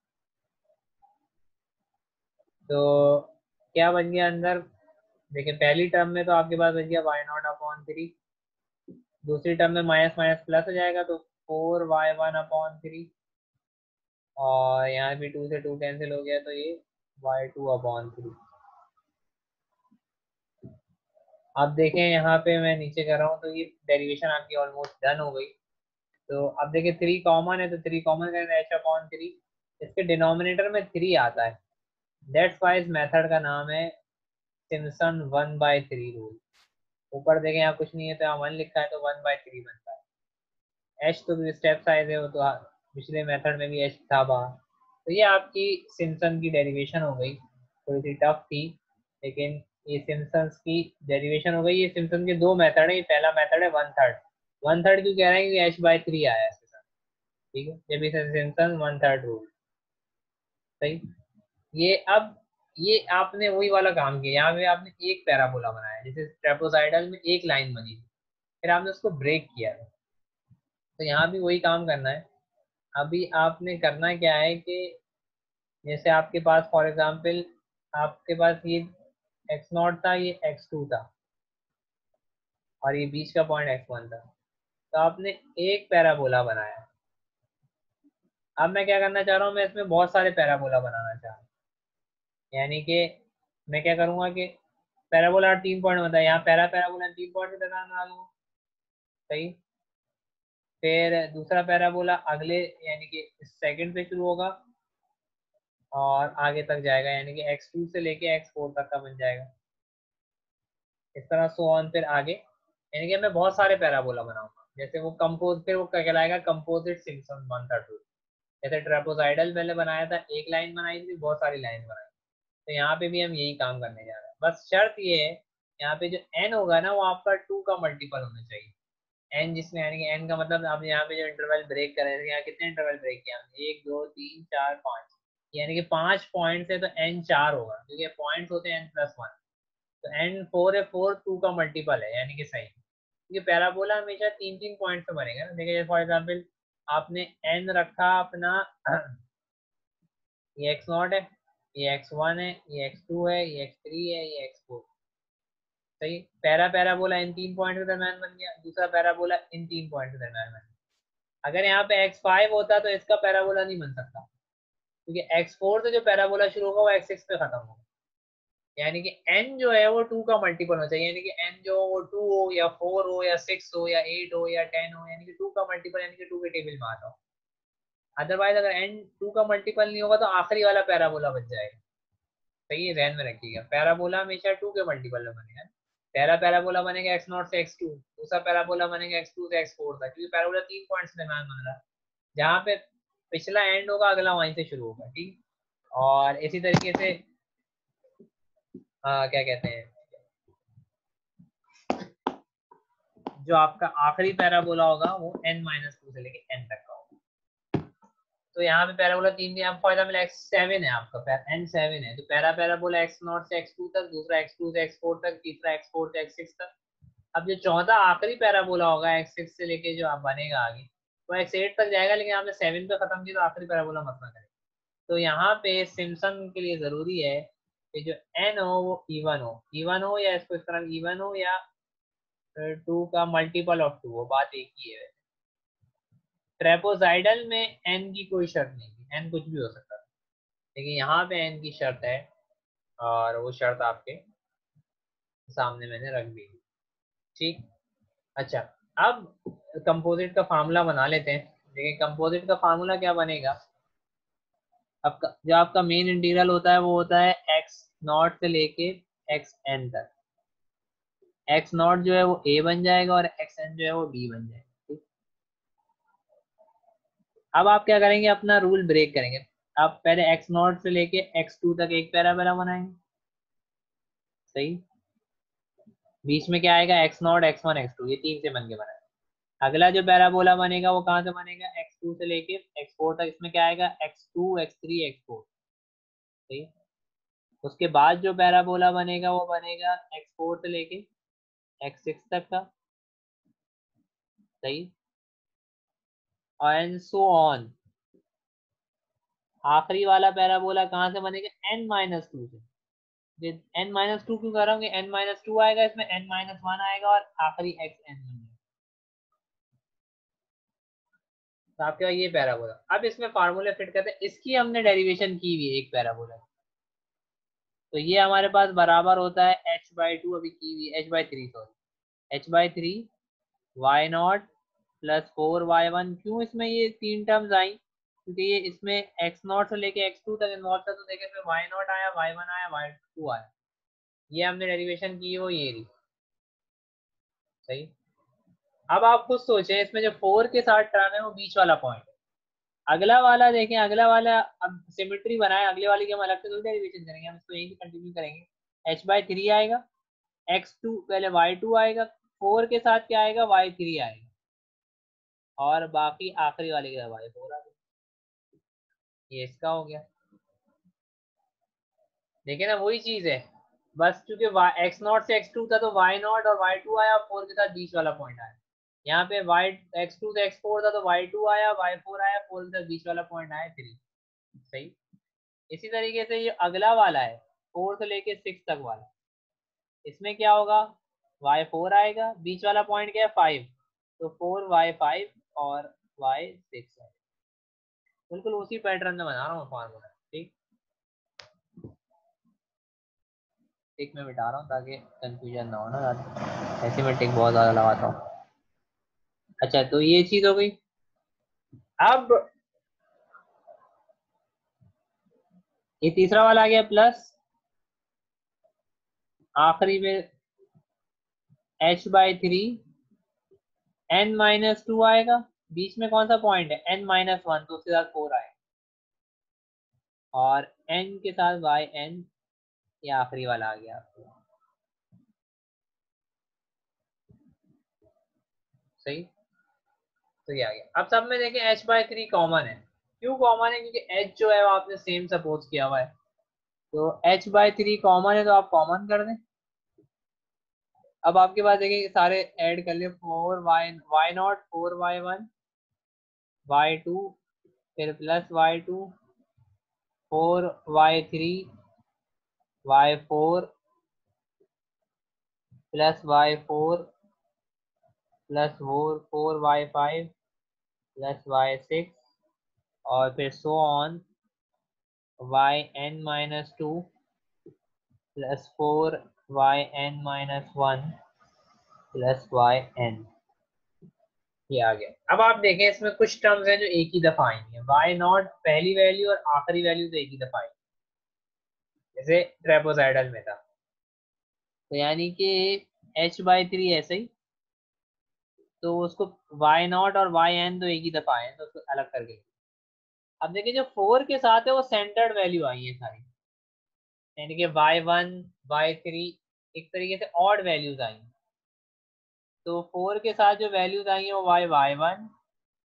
तो क्या बन गया अंदर, देखिए पहली टर्म में तो आपके पास बच गया y0/3, दूसरी टर्म में माइनस माइनस प्लस हो जाएगा तो 4y1/3, और यहाँ भी 2 से 2 कैंसिल हो गया तो ये y2/3। अब देखें यहाँ पे मैं नीचे कर रहा हूँ तो ये डेरिवेशन आपकी ऑलमोस्ट डन हो गई। तो अब देखिए 3 कॉमन है तो 3 कॉमन करेंगे h/3, इसके डिनोमिनेटर में 3 आता है, दैट्स वाई इस मेथड का नाम है सिम्पसन 1/3 रूल। ऊपर देखें यहाँ कुछ नहीं है तो यहाँ 1 लिखा है तो 1/3 बनता है। h तो स्टेप साइज है, वो तो पिछले मेथड में भी h था बाहर। तो ये आपकी सिम्पसन की डेरिवेशन हो गई, थोड़ी सी टफ थी लेकिन ये सिम्पसन की डेरिवेशन हो गई। ये सिम्पसन के 2 मेथड है, ये पहला मेथड है 1/3। 1/3 क्यों कह रहे हैं, क्योंकि h/3 आया है इसके साथ। ठीक है, जब इसे सिम्पसन 1/3 रूल। सही, ये अब ये आपने वही वाला काम किया, यहाँ पे आपने एक पैराबोला बनाया, जैसे ट्रेपोसाइडल में एक लाइन बनी थी, फिर आपने उसको ब्रेक किया, तो यहाँ भी वही काम करना है। अभी आपने करना क्या है कि जैसे आपके पास फॉर एग्जांपल आपके पास ये x0 था, ये x2 था, और ये बीच का पॉइंट x1 था, तो आपने एक पैराबोला बनाया। अब मैं क्या करना चाह रहा हूँ, मैं इसमें बहुत सारे पैराबोला बनाना चाह रहा हूँ, यानी कि मैं क्या करूँगा कि पैराबोला 3 पॉइंट होता है, यहाँ पैराबोला 3 पॉइंट के दरम्यान बना लूँगा। सही, फिर दूसरा पैराबोला अगले यानी कि सेकंड पे शुरू होगा और आगे तक जाएगा, यानी कि x2 से लेके x4 तक का बन जाएगा, इस तरह सो ऑन फिर आगे, यानी कि मैं बहुत सारे पैराबोला बनाऊंगा। जैसे वो कंपोज, फिर वो क्या कहलाएगा, कंपोजिट सिम्पसन 1/3। जैसे ट्रेपोसाइडल पहले बनाया था, एक लाइन बनाई थी, बहुत सारी लाइन बनाई, तो यहाँ पे भी हम यही काम करने जा रहे हैं। बस शर्त ये है, यहाँ पे जो n होगा ना वो आपका 2 का मल्टीपल होना चाहिए। एन जिसमें, यानी कि एन का मतलब आप यहाँ पे जो इंटरवल ब्रेक कर रहे थे, यहाँ कितने इंटरवल ब्रेक किया हमने, 1 2 3 4 5, यानी कि 5 पॉइंट्स है तो एन 4 होगा, क्योंकि पॉइंट्स होते हैं n+1। तो एन 4 है, 4 2 का मल्टीपल है, यानी कि सही, क्योंकि पैराबोला हमेशा 3 3 पॉइंट से बनेगा ना। देखिए फॉर एग्जाम्पल आपने एन रखा अपना ये x0 है, ये x1 है, ये x2 है, ये x3 है, ये x4। सही, पैराबोला इन 3 पॉइंट के दरम्यान बन गया, दूसरा पैराबोला इन 3 पॉइंट के दरम्यान बन गया। अगर यहाँ पे x5 होता तो इसका पैराबोला नहीं बन सकता, क्योंकि x4 से जो पैराबोला शुरू होगा वो x6 पे खत्म होगा, यानी कि n जो है वो 2 का मल्टीपल होना चाहिए, यानी कि n जो वो 2 हो या 4 हो या 6 हो या 8 हो या 10 हो, यानी कि 2 का मल्टीपल, यानी कि 2 के टेबल में आता हो। अदरवाइज अगर n 2 का मल्टीपल नहीं होगा तो आखिरी वाला पैराबोला बच जाएगा। सही है, ध्यान में रखिएगा, पैराबोला हमेशा 2 के मल्टीपल में बनेगा। पहला पैराबोला बनेगा x0 से x2, दूसरा पैराबोला बनेगा x2 से x4 तक, क्योंकि पैराबोला 3 पॉइंट्स के दरम्यान बन रहा है, जहाँ पे पिछला एंड होगा अगला वहीं से शुरू होगा। ठीक, और इसी तरीके से क्या कहते हैं, जो आपका आखिरी पैराबोला होगा वो n-2 से लेके n तक का होगा। तो यहाँ पे पैराबोला 3 दिया, फॉर एग्जाम्पल x7 है आपका, n7 है, तो पहला पैराबोला x0 से x2 तक, दूसरा x2 से x4 तक, तीसरा x4 से x6 तक। अब जो चौथा आखिरी पैराबोला होगा x6 से लेके जो आप बनेगा आगे, वो x8 तक जाएगा, लेकिन आपने 7 पे खत्म किया तो आखिरी पैराबोला मत ना करें। तो यहाँ पे सिम्पसन के लिए जरूरी है कि जो n हो वो इवन हो या इसको इस तरह इवन हो, या 2 का मल्टीपल ऑफ 2 हो, बात एक ही है। ट्रेपोसाइडल में n की कोई शर्त नहीं थी, n कुछ भी हो सकता है, लेकिन यहाँ पे n की शर्त है, और वो शर्त आपके सामने मैंने रख दी। ठीक, अच्छा, अब कंपोजिट का फार्मूला बना लेते हैं। देखिए कंपोजिट का फार्मूला क्या बनेगा, आपका जो आपका मेन इंटीग्रल होता है वो होता है x नॉट से लेके एक्स एन तक, एक्स नॉट जो है वो ए बन जाएगा और एक्स एन जो है वो बी बन जाएगा। ठीक? अब आप क्या करेंगे, अपना रूल ब्रेक करेंगे। आप पहले एक्स नॉट से लेके एक्स टू तक एक पैराबोला बनाएंगे, सही। बीच में क्या आएगा, X naught X one X two, ये तीन से बन के बना है। अगला जो पैराबोला बनेगा वो कहाँ से बनेगा, एक्स टू से लेके एक्स फोर तक, इसमें क्या आएगा, X two X three X four, सही। उसके बाद जो पैराबोला बनेगा वो बनेगा एक्स फोर से लेके एक्स सिक्स तक का, सही। And so on. आखिरी वाला पैराबोला कहाँ से बनेगा, एन माइनस टू से। एन माइनस टू क्यों कर रहा हूँ, एन माइनस टू आएगा इसमें, एन माइनस वन आएगा और आखिरी एक्स एन बन जाएगा। तो आपके पास ये पैराबोला। अब इसमें फार्मूले फिट करते हैं, इसकी हमने डेरिवेशन की हुई है एक पैराबोला। तो ये हमारे पास बराबर होता है एच बाई टू, अभी की हुई H by three, sorry H by three Y naught plus four Y one. क्यों इसमें ये तीन टर्म्स आई, क्योंकि ये इसमें एक्स नॉट से लेके एक्स टू तक इन्वॉल्व था, तो देखें इसमें वाई नॉट आया, वाई वन आया, वाई टू आया। ये हमने डेरिवेशन की है वो ये रही, सही। अब आप खुद सोचें, इसमें जो फोर के साथ टर्म है वो बीच वाला पॉइंट है। अगला वाला देखें, अगला वाला अब सिमेट्री बनाए, अगले वाले की हम अलग से डेरिवेशन करेंगे, हम इसको यहीं से कंटिन्यू करेंगे। एच बाई थ्री आएगा, एक्स टू पहले वाई टू आएगा, फोर के साथ क्या आएगा, वाई थ्री आएगा, और बाकी आखिरी वाले के साथ वाई फोर आ गया। ये इसका हो गया। देखिए ना, वही चीज है, बस क्योंकि एक्स नॉट से एक्स टू था तो वाई नॉट और वाई टू आया, फोर के साथ बीच वाला पॉइंट आया। यहाँ पे वाई एक्स टू से एक्स फोर था तो वाई टू आया, वाई फोर आया, फोर के साथ बीच वाला पॉइंट आया थ्री, सही। इसी तरीके से ये अगला वाला है, फोर से लेके सिक्स तक वाला, इसमें क्या होगा, वाई फोर आएगा, बीच वाला पॉइंट क्या है, फाइव, तो फोर वाई फाइव और वाई सिक्स है। बिल्कुल उसी पैटर्न में बना रहा हूँ फॉर्मूला, ठीक। टिक में मिटा रहा हूँ ताकि कंफ्यूजन ना हो ना, ऐसे में टिक बहुत ज्यादा लगाता हूँ। अच्छा, तो ये चीज हो गई। अब ये तीसरा वाला आ गया प्लस, आखिरी में H by three N minus two आएगा, बीच में कौन सा पॉइंट है, एन माइनस वन, तो उसके साथ फोर आएगा, और एन के साथ वाई एन, ये आखिरी वाला आ गया आपको, सही। तो ये आ गया। अब सब में देखें एच बाई थ्री कॉमन है। क्यों कॉमन है, क्योंकि एच जो है वो आपने सेम सपोज किया हुआ है, तो एच बाई थ्री कॉमन है तो आप कॉमन कर दें। अब आपके पास देखिए सारे ऐड कर लिए, four Y Y naught, four Y one, Y two, फिर plus Y two, four Y three, Y four, plus Y four, plus four Y five, plus Y six, और फिर so on Y N minus two, plus four Y N minus one, plus Y N. ये आ गया। अब आप देखें इसमें कुछ टर्म्स हैं जो एक ही दफा आएंगे, वाई नॉट पहली वैल्यू और आखिरी वैल्यू तो एक ही दफा आएंगे, जैसे ट्रेपोजाइडल में था। तो यानी कि एच बाई थ्री ऐसे ही, तो उसको वाई नॉट और वाई एन तो एक ही दफा आए तो उसको अलग करके। अब देखिए जो फोर के साथ है वो सेंटर्ड वैल्यू आई है सारी, यानी कि वाई वन वाई थ्री एक तरीके से ऑड वैल्यूज आई हैं। तो फोर के साथ जो वैल्यूज आई हैं वो Y Y one,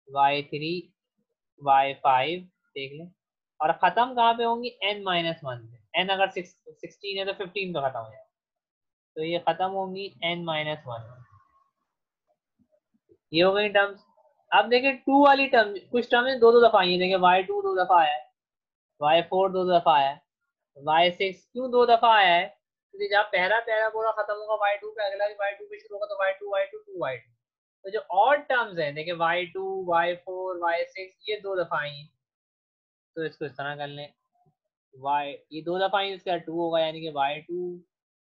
Y three, Y five, देख लें। और खत्म कहाँ पे होंगी, एन माइनस वन पे। एन अगर सिक्सटीन है तो फिफ्टीन पे खत्म हो जाए, तो ये खत्म होंगी एन माइनस वन। ये हो गई टर्म्स। अब देखिए टू वाली टर्म, कुछ टर्म दो दो दफा आई है, देखिए वाई टू दो दफा आया है, वाई फोर दो दफा आया है, वाई सिक्स क्यों दो दफा आया है, क्योंकि जब पहला पहला पूरा खत्म होगा वाई टू पे, अगला भी वाई टू पे शुरू होगा, तो Y two Y two two Y two. तो जो और टर्म्स है देखिए Y two Y four Y six, ये दो दफा आई हैं, तो इसको इस तरह कर लें, वाई ये दो दफा आई, इसका टू होगा, यानी कि Y two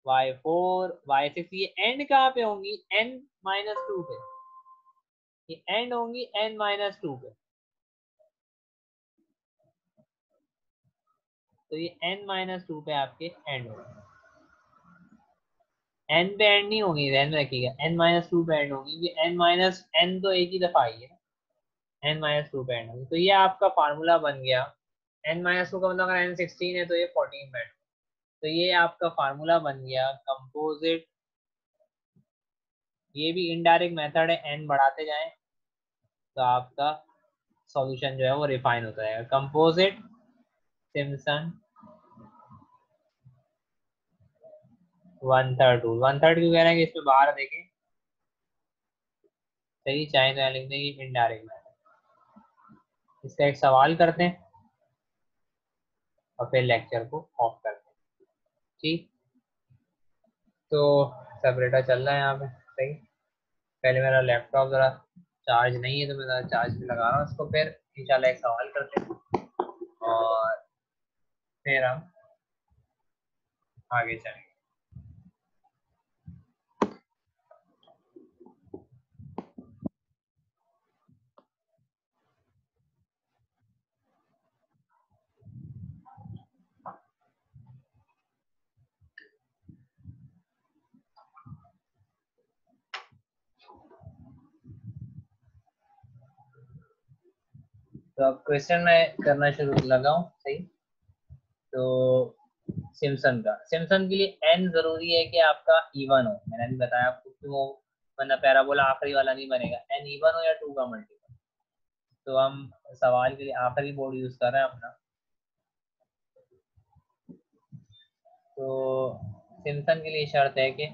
Y four Y six. ये एंड कहाँ पे होंगी, एन माइनस टू पे, ये एंड होंगी एन माइनस टू पे। तो ये n-2 पे आपके एंड होगा। n पे एंड नहीं होगी, ध्यान में रखिएगा, n-2 पे एंड होगी, n तो एक ही दफा आई है, n-2 पे एंड होगी। तो ये आपका फार्मूला बन गया। n-2 का मतलब अगर n16 है तो ये 14 पे एंड। तो ये आपका फार्मूला बन गया कंपोजिट। ये भी इनडायरेक्ट मेथड है, n बढ़ाते जाएं तो आपका सॉल्यूशन जो है वो रिफाइन होता है। Composite Simpson 1/3 rule. 1/3 क्यों कह रहे हैं कि इसमें बाहर देखें, सही चाहे तो यहाँ लिख दें कि इनडायरेक्ट मेथड। इसका एक सवाल करते हैं और फिर लेक्चर को ऑफ करते हैं। ठीक, तो सेपरेटर चल रहा है यहाँ पे, सही। पहले मेरा लैपटॉप जरा चार्ज नहीं है तो मैं जरा चार्ज पे लगा रहा हूँ इसको, फिर इंशाल्लाह एक सवाल करते हैं और फिर हम आगे चलेंगे। तो अब क्वेश्चन में करना शुरू लगा हूँ, सही। तो सिम्पसन के लिए n जरूरी है कि आपका इवन हो। मैंने अभी बताया आपको क्यों, वरना पैराबोला आखिरी वाला नहीं बनेगा, n इवन हो या 2 का मल्टीपल। तो हम सवाल के लिए आखिरी बोर्ड यूज कर रहे हैं अपना। तो सिम्पसन के लिए शर्त है कि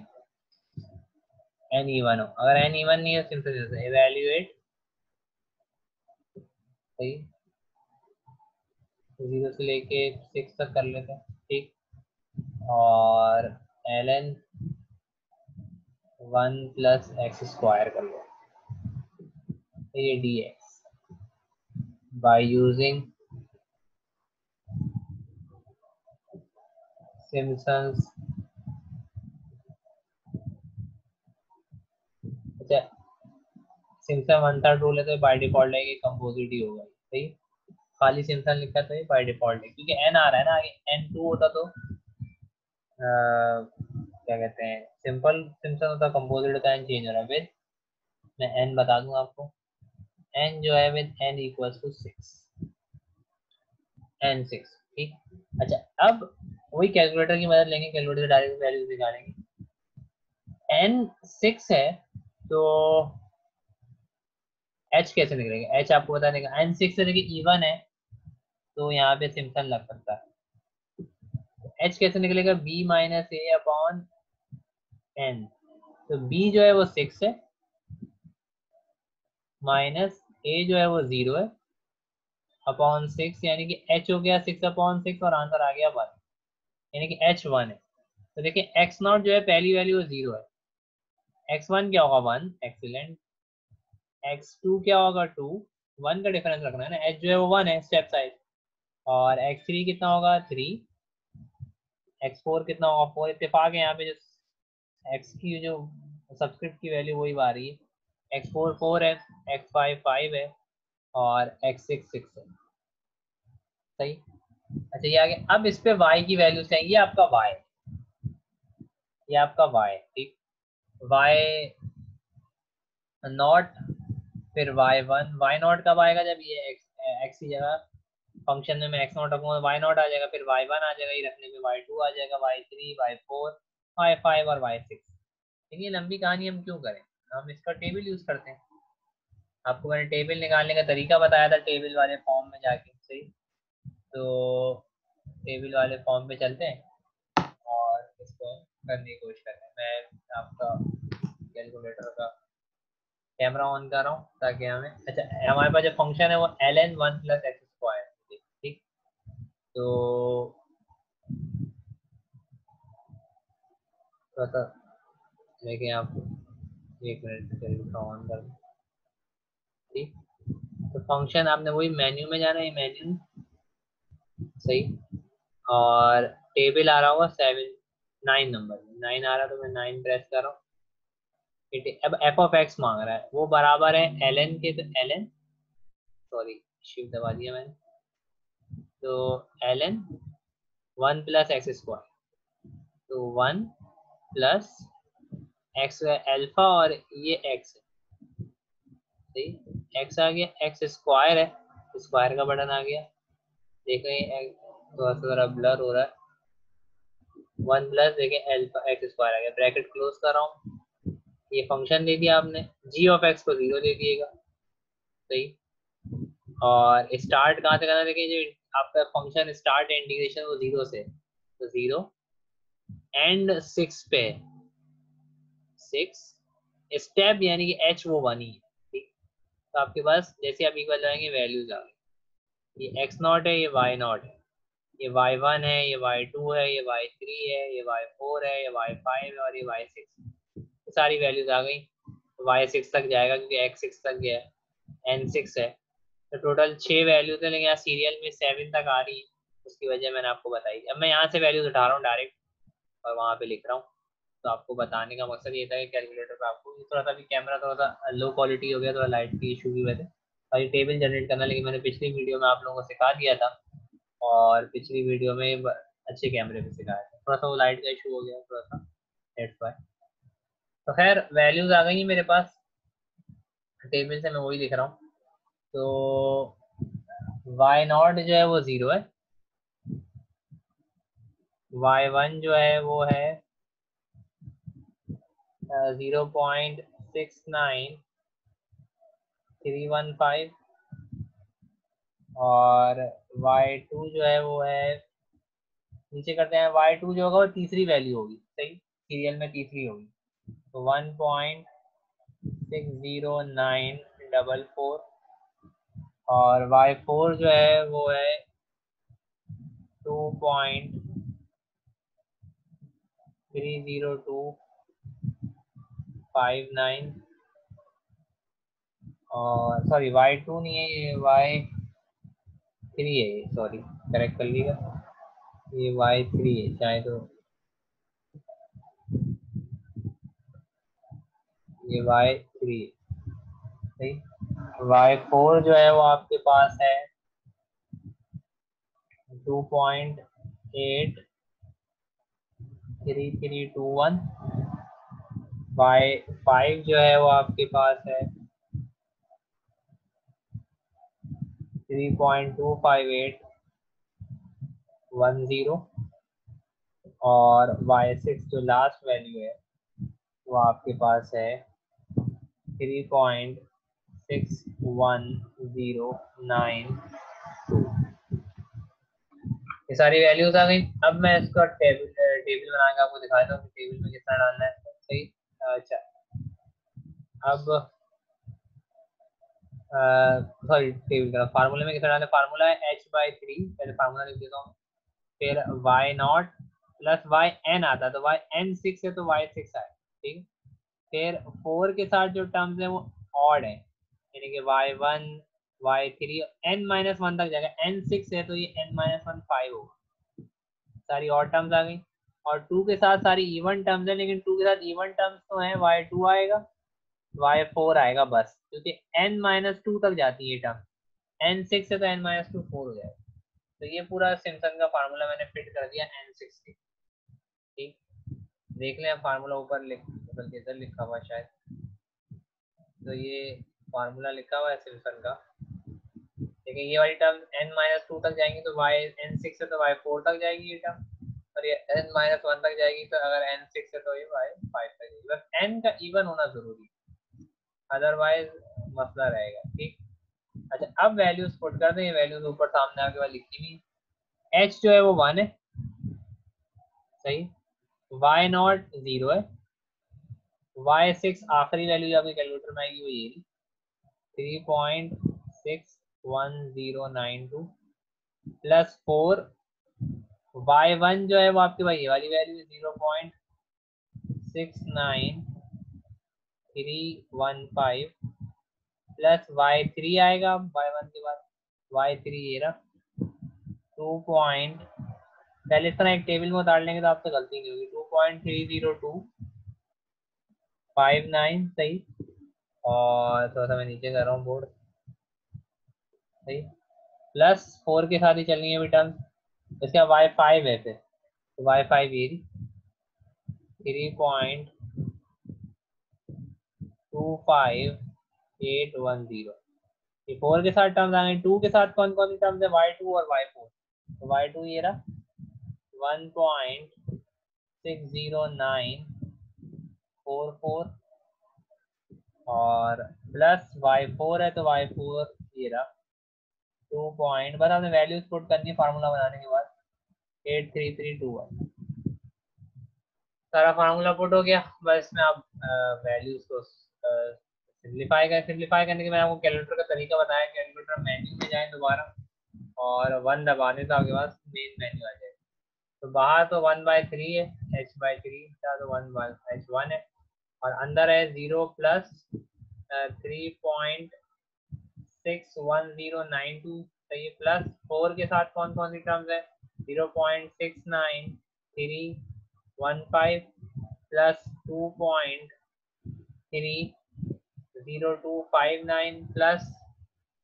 n इवन हो। अगर n इवन नहीं है सिम्पसन जैसे इवेल्युएट, सही, 0 से लेके 6 तक कर लेते हैं, ठीक। और ln 1 + x² कर लो, ये dx by using सिम्पसन्स। अच्छा, सिम्पसन 1/3 रूल है तो बाय डिफॉल्ट है कि कंपोजिट ही होगा, सही। खाली सिम्पसन लिखा है तो ये बाय डिफॉल्ट है, क्योंकि n आ रहा है ना आगे, n2 होता तो क्या कहते हैं, सिंपल सिम्पसन होता, कंपोजिट होता, n चेंज हो रहा है। विद, मैं n बता दूं आपको, n जो है विद n = 6, n6, ठीक। अच्छा, अब वही कैलकुलेटर की मदद लेंगे, कैलकुलेटर से डायरेक्ट वैल्यूज निकालेंगे। n6 है तो h कैसे निकलेगा, h आपको बता देगा। n6 से देखिए इवन है तो यहाँ पे सिम्पसन लग सकता है। h कैसे निकलेगा, b - a/n। तो b जो है वो 6 है, माइनस a जो है वो 0 है, अपॉन 6, यानी कि h हो गया 6/6 और आंसर आ गया 1, यानी कि h 1 है। तो देखिए x0 जो है पहली वैल्यू 0 है, x1 क्या होगा 1, एक्सीलेंट। x2 क्या होगा 2, 1 का डिफरेंस रखना है ना, h जो है वो 1 है स्टेप साइज। और x3 कितना होगा 3, x4 कितना होगा 4। इत्तेफाक है यहाँ पे जो x की जो सब्सक्रिप्ट की वैल्यू वही आ रही है। x4 4 है, x5 5 है और x6 6 है, सही। अच्छा, ये आगे अब इस पे y की वैल्यू चाहिए, ये आपका y, ये आपका y, ठीक। y नॉट, फिर y1, y0 कब आएगा, जब ये x की जगह फंक्शन में मैं x0 रखूंगा तो y0 आ जाएगा, फिर y1 आ जाएगा, ये रखने पे y2 आ जाएगा, y3 y4 y5 और y6। लेकिन ये लंबी कहानी हम क्यों करें, हम इसका टेबल यूज करते हैं। आपको मैंने टेबल निकालने का तरीका बताया था, टेबल वाले फॉर्म में जाके, सही। तो टेबल वाले फॉर्म पे चलते हैं और इसको करने की कोशिश करते हैं। मैं आपका कैलकुलेटर का कैमरा ऑन कर रहा हूँ ताकि हमें, अच्छा, हमारे पास जो फंक्शन है वो ln 1 + x², ठीक। तो थोड़ा सा देखें आप, 1 मिनट कैलकुलेटर ऑन कर, ठीक। तो फंक्शन आपने वही मेन्यू में जाना है, मेन्यू, सही। और टेबल आ रहा होगा 7 9 नंबर, 9 आ रहा है तो मैं 9 प्रेस कर रहा हूँ। अब f(x) मांग रहा है, वो बराबर है ln के, तो ln, सॉरी शिफ्ट दबा दिया मैंने, तो ln 1 प्लस एक्स स्क्वायर, तो 1 प्लस एक्स अल्फा और ये एक्स है, सही, एक्स आ गया, एक्स स्क्वायर है, स्क्वायर का बटन आ गया, देखें थोड़ा सा ब्लर हो रहा है, 1 प्लस देखें अल्फा एक्स स्क्वायर आ गया, ब्रैकेट क्लोज कर रहा हूँ, ये फंक्शन दे दिया आपने, जी ऑफ एक्स को 0 दे दिएगा, सही, और स्टार्ट कहाँ से करना, देखिए जो आपका फंक्शन स्टार्ट इंटीग्रेशन वो 0 से, तो 0 एंड 6 पे, 6 स्टेप यानी कि एच वो 1 ही है, ठीक, तो आपके पास जैसे आप इक्वल जाएंगे वैल्यूज आ गई, ये एक्स नॉट है, ये वाई नॉट है, ये y1 है, ये y2 है, ये y3 है, ये y4 है, ये y5 है और ये y6, सारी वैल्यूज आ गई, y6 तक जाएगा क्योंकि x6 तक गया है, n6 है, तो टोटल 6 वैल्यूज है, लेकिन यहाँ सीरियल में 7 तक आ रही है, उसकी वजह मैंने आपको बताई। अब मैं यहाँ से वैल्यूज उठा रहा हूँ डायरेक्ट और वहाँ पे लिख रहा हूँ, तो आपको बताने का मकसद ये था कि कैलकुलेटर पे आपको थोड़ा सा भी कैमरा थोड़ा सा लो क्वालिटी हो गया, थोड़ा लाइट की इशू की वजह से, और ये टेबल जनरेट करना, लेकिन मैंने पिछली वीडियो में आप लोगों को सिखा दिया था, और पिछली वीडियो में अच्छे कैमरे पे सिखाया था, थोड़ा सा वो लाइट का इशू हो गया थोड़ा सा, दैट्स व्हाई। तो खैर वैल्यूज आ गई है मेरे पास, टेबल से मैं वही लिख रहा हूँ, तो y नॉट जो है वो 0 है, y1 जो है वो है 0.69315, और y2 जो है वो है, नीचे करते हैं, y2 जो होगा वो तीसरी वैल्यू होगी, सही, सीरियल में तीसरी होगी, तो 1.60944, और y4 जो है वो है 2.30259, और सॉरी y2 नहीं है, ये y3 है, ये सॉरी करेक्ट कर लीजिएगा, ये y3 है चाहे तो, ये y3 है, सही, y4 जो है वो आपके पास है 2.83321, y5 जो है वो आपके पास है 3.25810, और y6 जो लास्ट वैल्यू है वो आपके पास है 3.61092, ये सारी वैल्यूज आ गई। अब मैं इसका टेबल बना के आपको दिखाता हूँ कि टेबल में कितना डालना है, सही, अच्छा, अब सॉरी टेबल का फार्मूले में कितना डालना है, फार्मूला है h/3, पहले फार्मूला लिख देता हूँ, फिर y not plus y n आता है, तो y n 6 है तो y 6 आए, ठीक, फिर 4 के साथ जो टर्म्स है वो ऑड है, यानी कि y1 y3 n-1 तक जाएगा, n6 है तो ये n-1 5 होगा, सारी ऑड टर्म्स आ गई, और 2 के साथ सारी इवन टर्म्स है, लेकिन 2 के साथ इवन टर्म्स तो है, y2 आएगा, y4 आएगा बस, क्योंकि n-2 तक जाती है ये टर्म, n6 है तो n-2 4 हो जाएगा, तो ये पूरा सिम्पसन का फार्मूला मैंने फिट कर दिया n6 के, ठीक, देख लें फार्मूला ऊपर बल्कि इधर लिखा हुआ शायद, तो ये फार्मूला लिखा हुआ है सिम्पसन का, देखिए ये वाली टर्म n-2 तक जाएंगी तो y n6 है तो y4 तक जाएगी ये टर्म, और ये n-1 तक जाएगी, तो अगर n6 है तो ये y5 तक जाएगी, बस n का इवन होना जरूरी है, अदरवाइज मसला रहेगा, ठीक। अच्छा अब वैल्यूज पुट कर दें, ये वैल्यूज ऊपर सामने आगे वाली लिखी हुई, h जो है वो 1 है, सही, y नॉट 0 है, y6 आखिरी वैल्यू आपके कैलकुलेटर में आएगी वो ये 3.61092 प्लस 4, y1 जो है वो आपके भाई ये वाली वैल्यू है 0.69315 प्लस y3 आएगा y1 के बाद, y3 ये रहा 2 पॉइंट, पहले इस तरह एक टेबल में उतार लेंगे तो आपसे गलती नहीं होगी, 2.30259, सही, और थोड़ा सा मैं नीचे कर रहा हूँ बोर्ड, सही, प्लस 4 के साथ ही चलनी है अभी टर्म, इसका y5 है फिर, तो y5 ये 3.25810। ये 4 के साथ टर्म्स आ गए, 2 के साथ कौन कौन सी टर्म्स है, y2 और y4। तो y2 ये रहा 1.60944 और प्लस y4 है तो y4 ये रहा 2 पॉइंट, बस आपने वैल्यूज पुट करनी है फार्मूला बनाने के बाद, 83321। सारा फार्मूला पुट हो गया, बस इसमें आप वैल्यूज को सिंप्लीफाई करने के बाद आपको कैलकुलेटर का तरीका बताया। कैलकुलेटर मेन्यू में जाए दोबारा और 1 दबाने से आपके पास मेन मेन्यू आ जाएगा। तो बाहर तो 1/3 है, h/3 था तो 1/h1 है, और अंदर है 0 प्लस 3.61092। सही है, प्लस 4 के साथ कौन कौन सी टर्म्स है, 0.69315 प्लस 2.30259 प्लस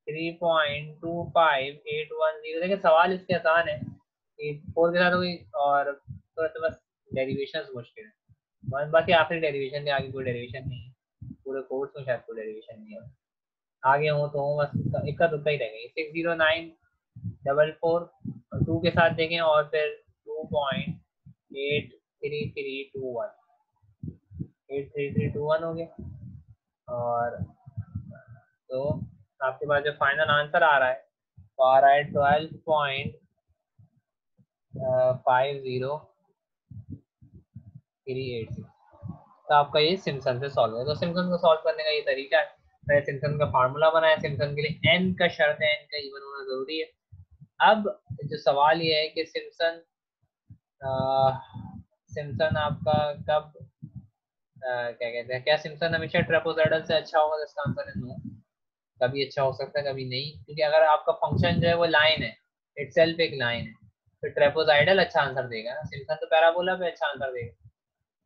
3.25810। देखिए सवाल इसके आसान है, 4 के साथ कोई और थोड़ा सा बस डेरिवेशन मुश्किल है, बाकी आखिरी डेरिवेशन है, आगे कोई डेरिवेशन नहीं है, पूरे कोर्स में शायद कोई डेरिवेशन नहीं है। आगे हो तो हो, बस इक्का दुक्का ही रहेगा। 60944 और 2 के साथ देखें और फिर 2.83321 83321 हो गया। और तो आपके पास जो फाइनल आंसर आ रहा है तो आ रहा है 12.5038। तो आपका ये सिम्पसन से सॉल्व है। तो सिम्पसन को सॉल्व करने का ये तरीका है, मैंने सिम्पसन का फार्मूला बनाया। सिम्पसन के लिए n का शर्त है, n का इवन होना जरूरी है। अब जो सवाल ये है कि सिम्पसन सिम्पसन आपका कब क्या कहते हैं, क्या सिम्पसन हमेशा ट्रेपोजॉइडल से अच्छा होगा, तो इसका आंसर है नो। कभी अच्छा हो सकता है कभी नहीं, क्योंकि अगर आपका फंक्शन जो है वो लाइन है, इटसेल्फ एक लाइन है, तो ट्रेपोजॉइडल अच्छा आंसर देगा ना, सिम्पसन तो पैराबोला पे अच्छा आंसर देगा।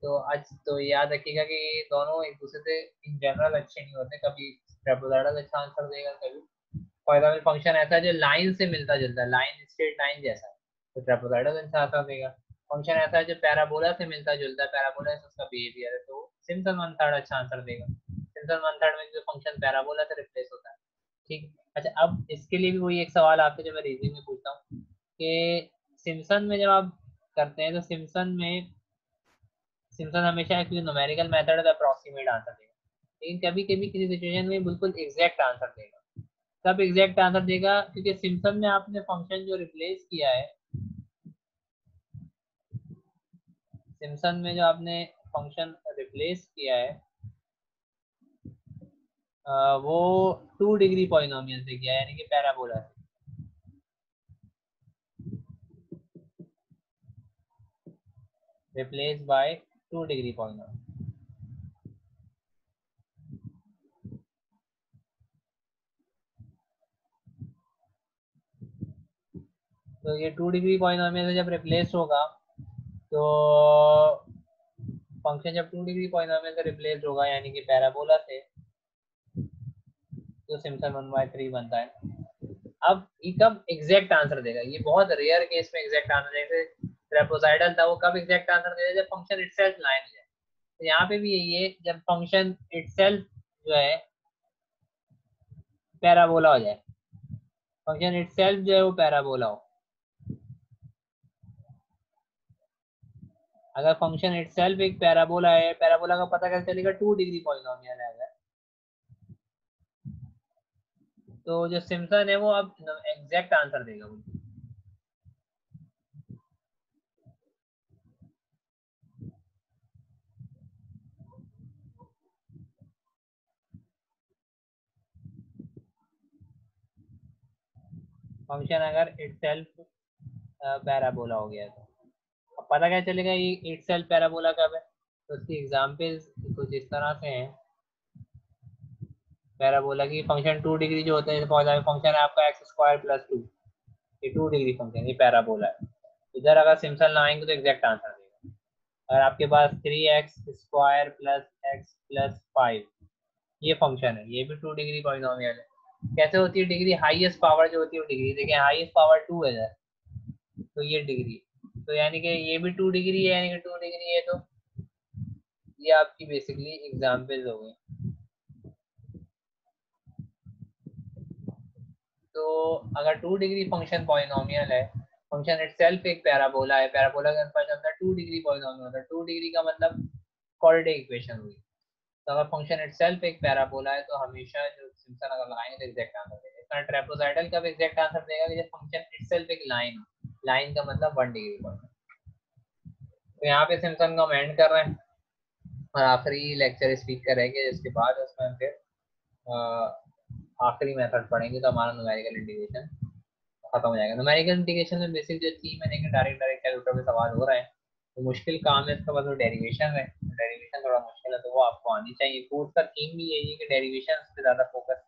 तो आज तो याद रखिएगा कि ये दोनों एक दूसरे से इन जनरल अच्छे नहीं होते, कभी ट्रेपोजॉइडल अच्छा आंसर देगा, कभी फॉर एग्जाम्पल फंक्शन ऐसा है जो लाइन से मिलता जुलता है, लाइन स्ट्रेट लाइन जैसा है, तो ट्रेपोजॉइडल अच्छा आंसर देगा। फंक्शन ऐसा है जो पैराबोला से मिलता जुलता है, पैराबोला से उसका बिहेवियर है, तो सिम्पसन मेथड अच्छा आंसर देगा। सिम्पसन मेथड में जो फंक्शन पैराबोला से रिप्लेस होता है। ठीक। अच्छा, अब इसके लिए भी वही एक सवाल आपसे जो मैं रीजनिंग में पूछता हूँ कि सिम्पसन में जब आप करते हैं तो सिम्पसन हमेशा एक्चुअली न्यूमेरिकल मेथड है, अप्रॉक्सीमेट आंसर देगा, लेकिन कभी कभी किसी सिचुएशन में बिल्कुल एग्जैक्ट आंसर देगा। कब एग्जैक्ट आंसर देगा, क्योंकि सिम्पसन में आपने फंक्शन जो रिप्लेस किया है, सिम्पसन में जो आपने फंक्शन रिप्लेस किया है वो 2 डिग्री पॉलिनोमियल से किया है, यानी कि पैराबोला से। Replace by 2 degree polynomial. तो ये 2 डिग्री पॉलिनोमियल से जब रिप्लेस होगा तो फंक्शन जब 2 डिग्री पॉलिनोमियल से रिप्लेस होगा यानी कि पैराबोला से, तो सिम्पसन 1/3 बनता है। अब ये कब एग्जैक्ट आंसर देगा, ये बहुत रेयर केस में एग्जैक्ट आंसर, जैसे ट्रेपोसाइडल था वो कब एग्जैक्ट आंसर देगा, जब फंक्शन इटसेल्फ लाइन हो जाए। तो यहाँ पे भी यही है, जब फंक्शन इटसेल्फ जो है पैराबोला हो जाए, फंक्शन इटसेल्फ जो है वो पैराबोला हो। अगर फंक्शन इटसेल्फ एक पैराबोला है, पैराबोला का पता कैसे चलेगा, 2 डिग्री पॉलिनोमियल है अगर, तो जो सिम्पसन है वो अब एग्जैक्ट आंसर देगा वो। फंक्शन अगर इटसेल्फ पैराबोला हो गया तो अब पता क्या चलेगा ये इटसेल्फ पैराबोला कब है, तो उसकी एग्जांपल्स कुछ इस तरह से हैं। पैराबोला की फंक्शन 2 डिग्री जो होते हैं, फॉर एग्जाम्पल फंक्शन है आपका x² + 2, ये 2 डिग्री फंक्शन, ये पैराबोला है। इधर अगर सिम्पसन लाएंगे तो एग्जैक्ट आंसर देगा। अगर आपके पास 3x² + x + 5 ये फंक्शन है, ये भी 2 डिग्री पॉलिनोमियल है। कैसे होती है डिग्री, हाईएस्ट पावर जो होती है वो डिग्री, देखिए हाईएस्ट पावर 2 है इधर, तो ये डिग्री, तो यानी कि ये भी 2 डिग्री है, यानी कि 2 डिग्री है। तो ये आपकी बेसिकली एग्जाम्पल्स हो गए। तो अगर 2 डिग्री फंक्शन पॉलिनोमियल है, फंक्शन इटसेल्फ एक पैराबोला है, पैराबोला का अंदर होता है 2 डिग्री पॉलिनोमियल होता है। 2 डिग्री का मतलब क्वाड्रेटिक इक्वेशन हुई। तो अगर फंक्शन इटसेल्फ एक पैराबोला है तो हमेशा जो सिम्पसन अगर लगाएंगे तो एग्जैक्ट आंसर देगा। इसका ट्रेपेजॉइडल का भी एग्जैक्ट आंसर देगा कि जब फंक्शन इटसेल्फ एक लाइन हो, लाइन का मतलब 1 डिग्री पर। तो यहाँ पे सिम्पसन का हम एंड कर रहे हैं और आखिरी लेक्चर इस वीक का रहेगा, जिसके बाद उसमें हम फिर आखिरी मेथड पढ़ेंगे तो हमारा न्यूमेरिकल इंटीग्रेशन खत्म हो जाएगा। न्यूमेरिकल इंटीग्रेशन में बेसिक जो थीम है कि डायरेक्ट डायरेक्ट कैलकुलेटर में सवाल हो रहा है, तो मुश्किल काम है इसका, बस वो डेरिवेशन है। डेरिवेशन थोड़ा मुश्किल है तो वो आपको आनी चाहिए। कोर्स का थीम भी यही है कि डेरिवेशन पे ज़्यादा फोकस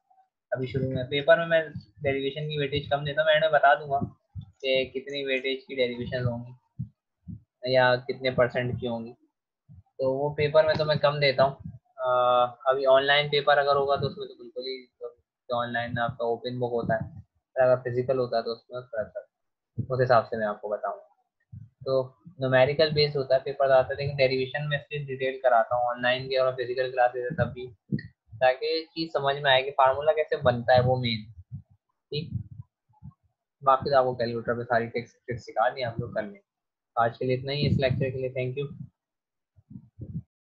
अभी शुरू में। पेपर में मैं डेरिवेशन की वेटेज कम देता हूँ, मैं बता दूंगा कि कितनी वेटेज की डेरिवेशन होंगी या कितने परसेंट की होंगी, तो वो पेपर में तो मैं कम देता हूँ। अभी ऑनलाइन पेपर अगर होगा तो उसमें तो बिल्कुल ही, तो ऑनलाइन आपका ओपन बुक होता है, अगर फिजिकल होता है तो उसमें उस हिसाब से मैं आपको बताऊँगा। तो न्यूमेरिकल बेस्ड होता है पेपर ज़्यादातर, लेकिन डेरिवेशन में इसलिए डिटेल कराता हूँ ऑनलाइन के और फिजिकल क्लासेस है तब भी, ताकि चीज़ समझ में आए कि फार्मूला कैसे बनता है वो मेन। ठीक, बाकी तो आपको कैलकुलेटर पे सारी ट्रिक्स सिखा दी, आप लोग कर लें। आज के लिए इतना ही, इस लेक्चर के लिए थैंक यू।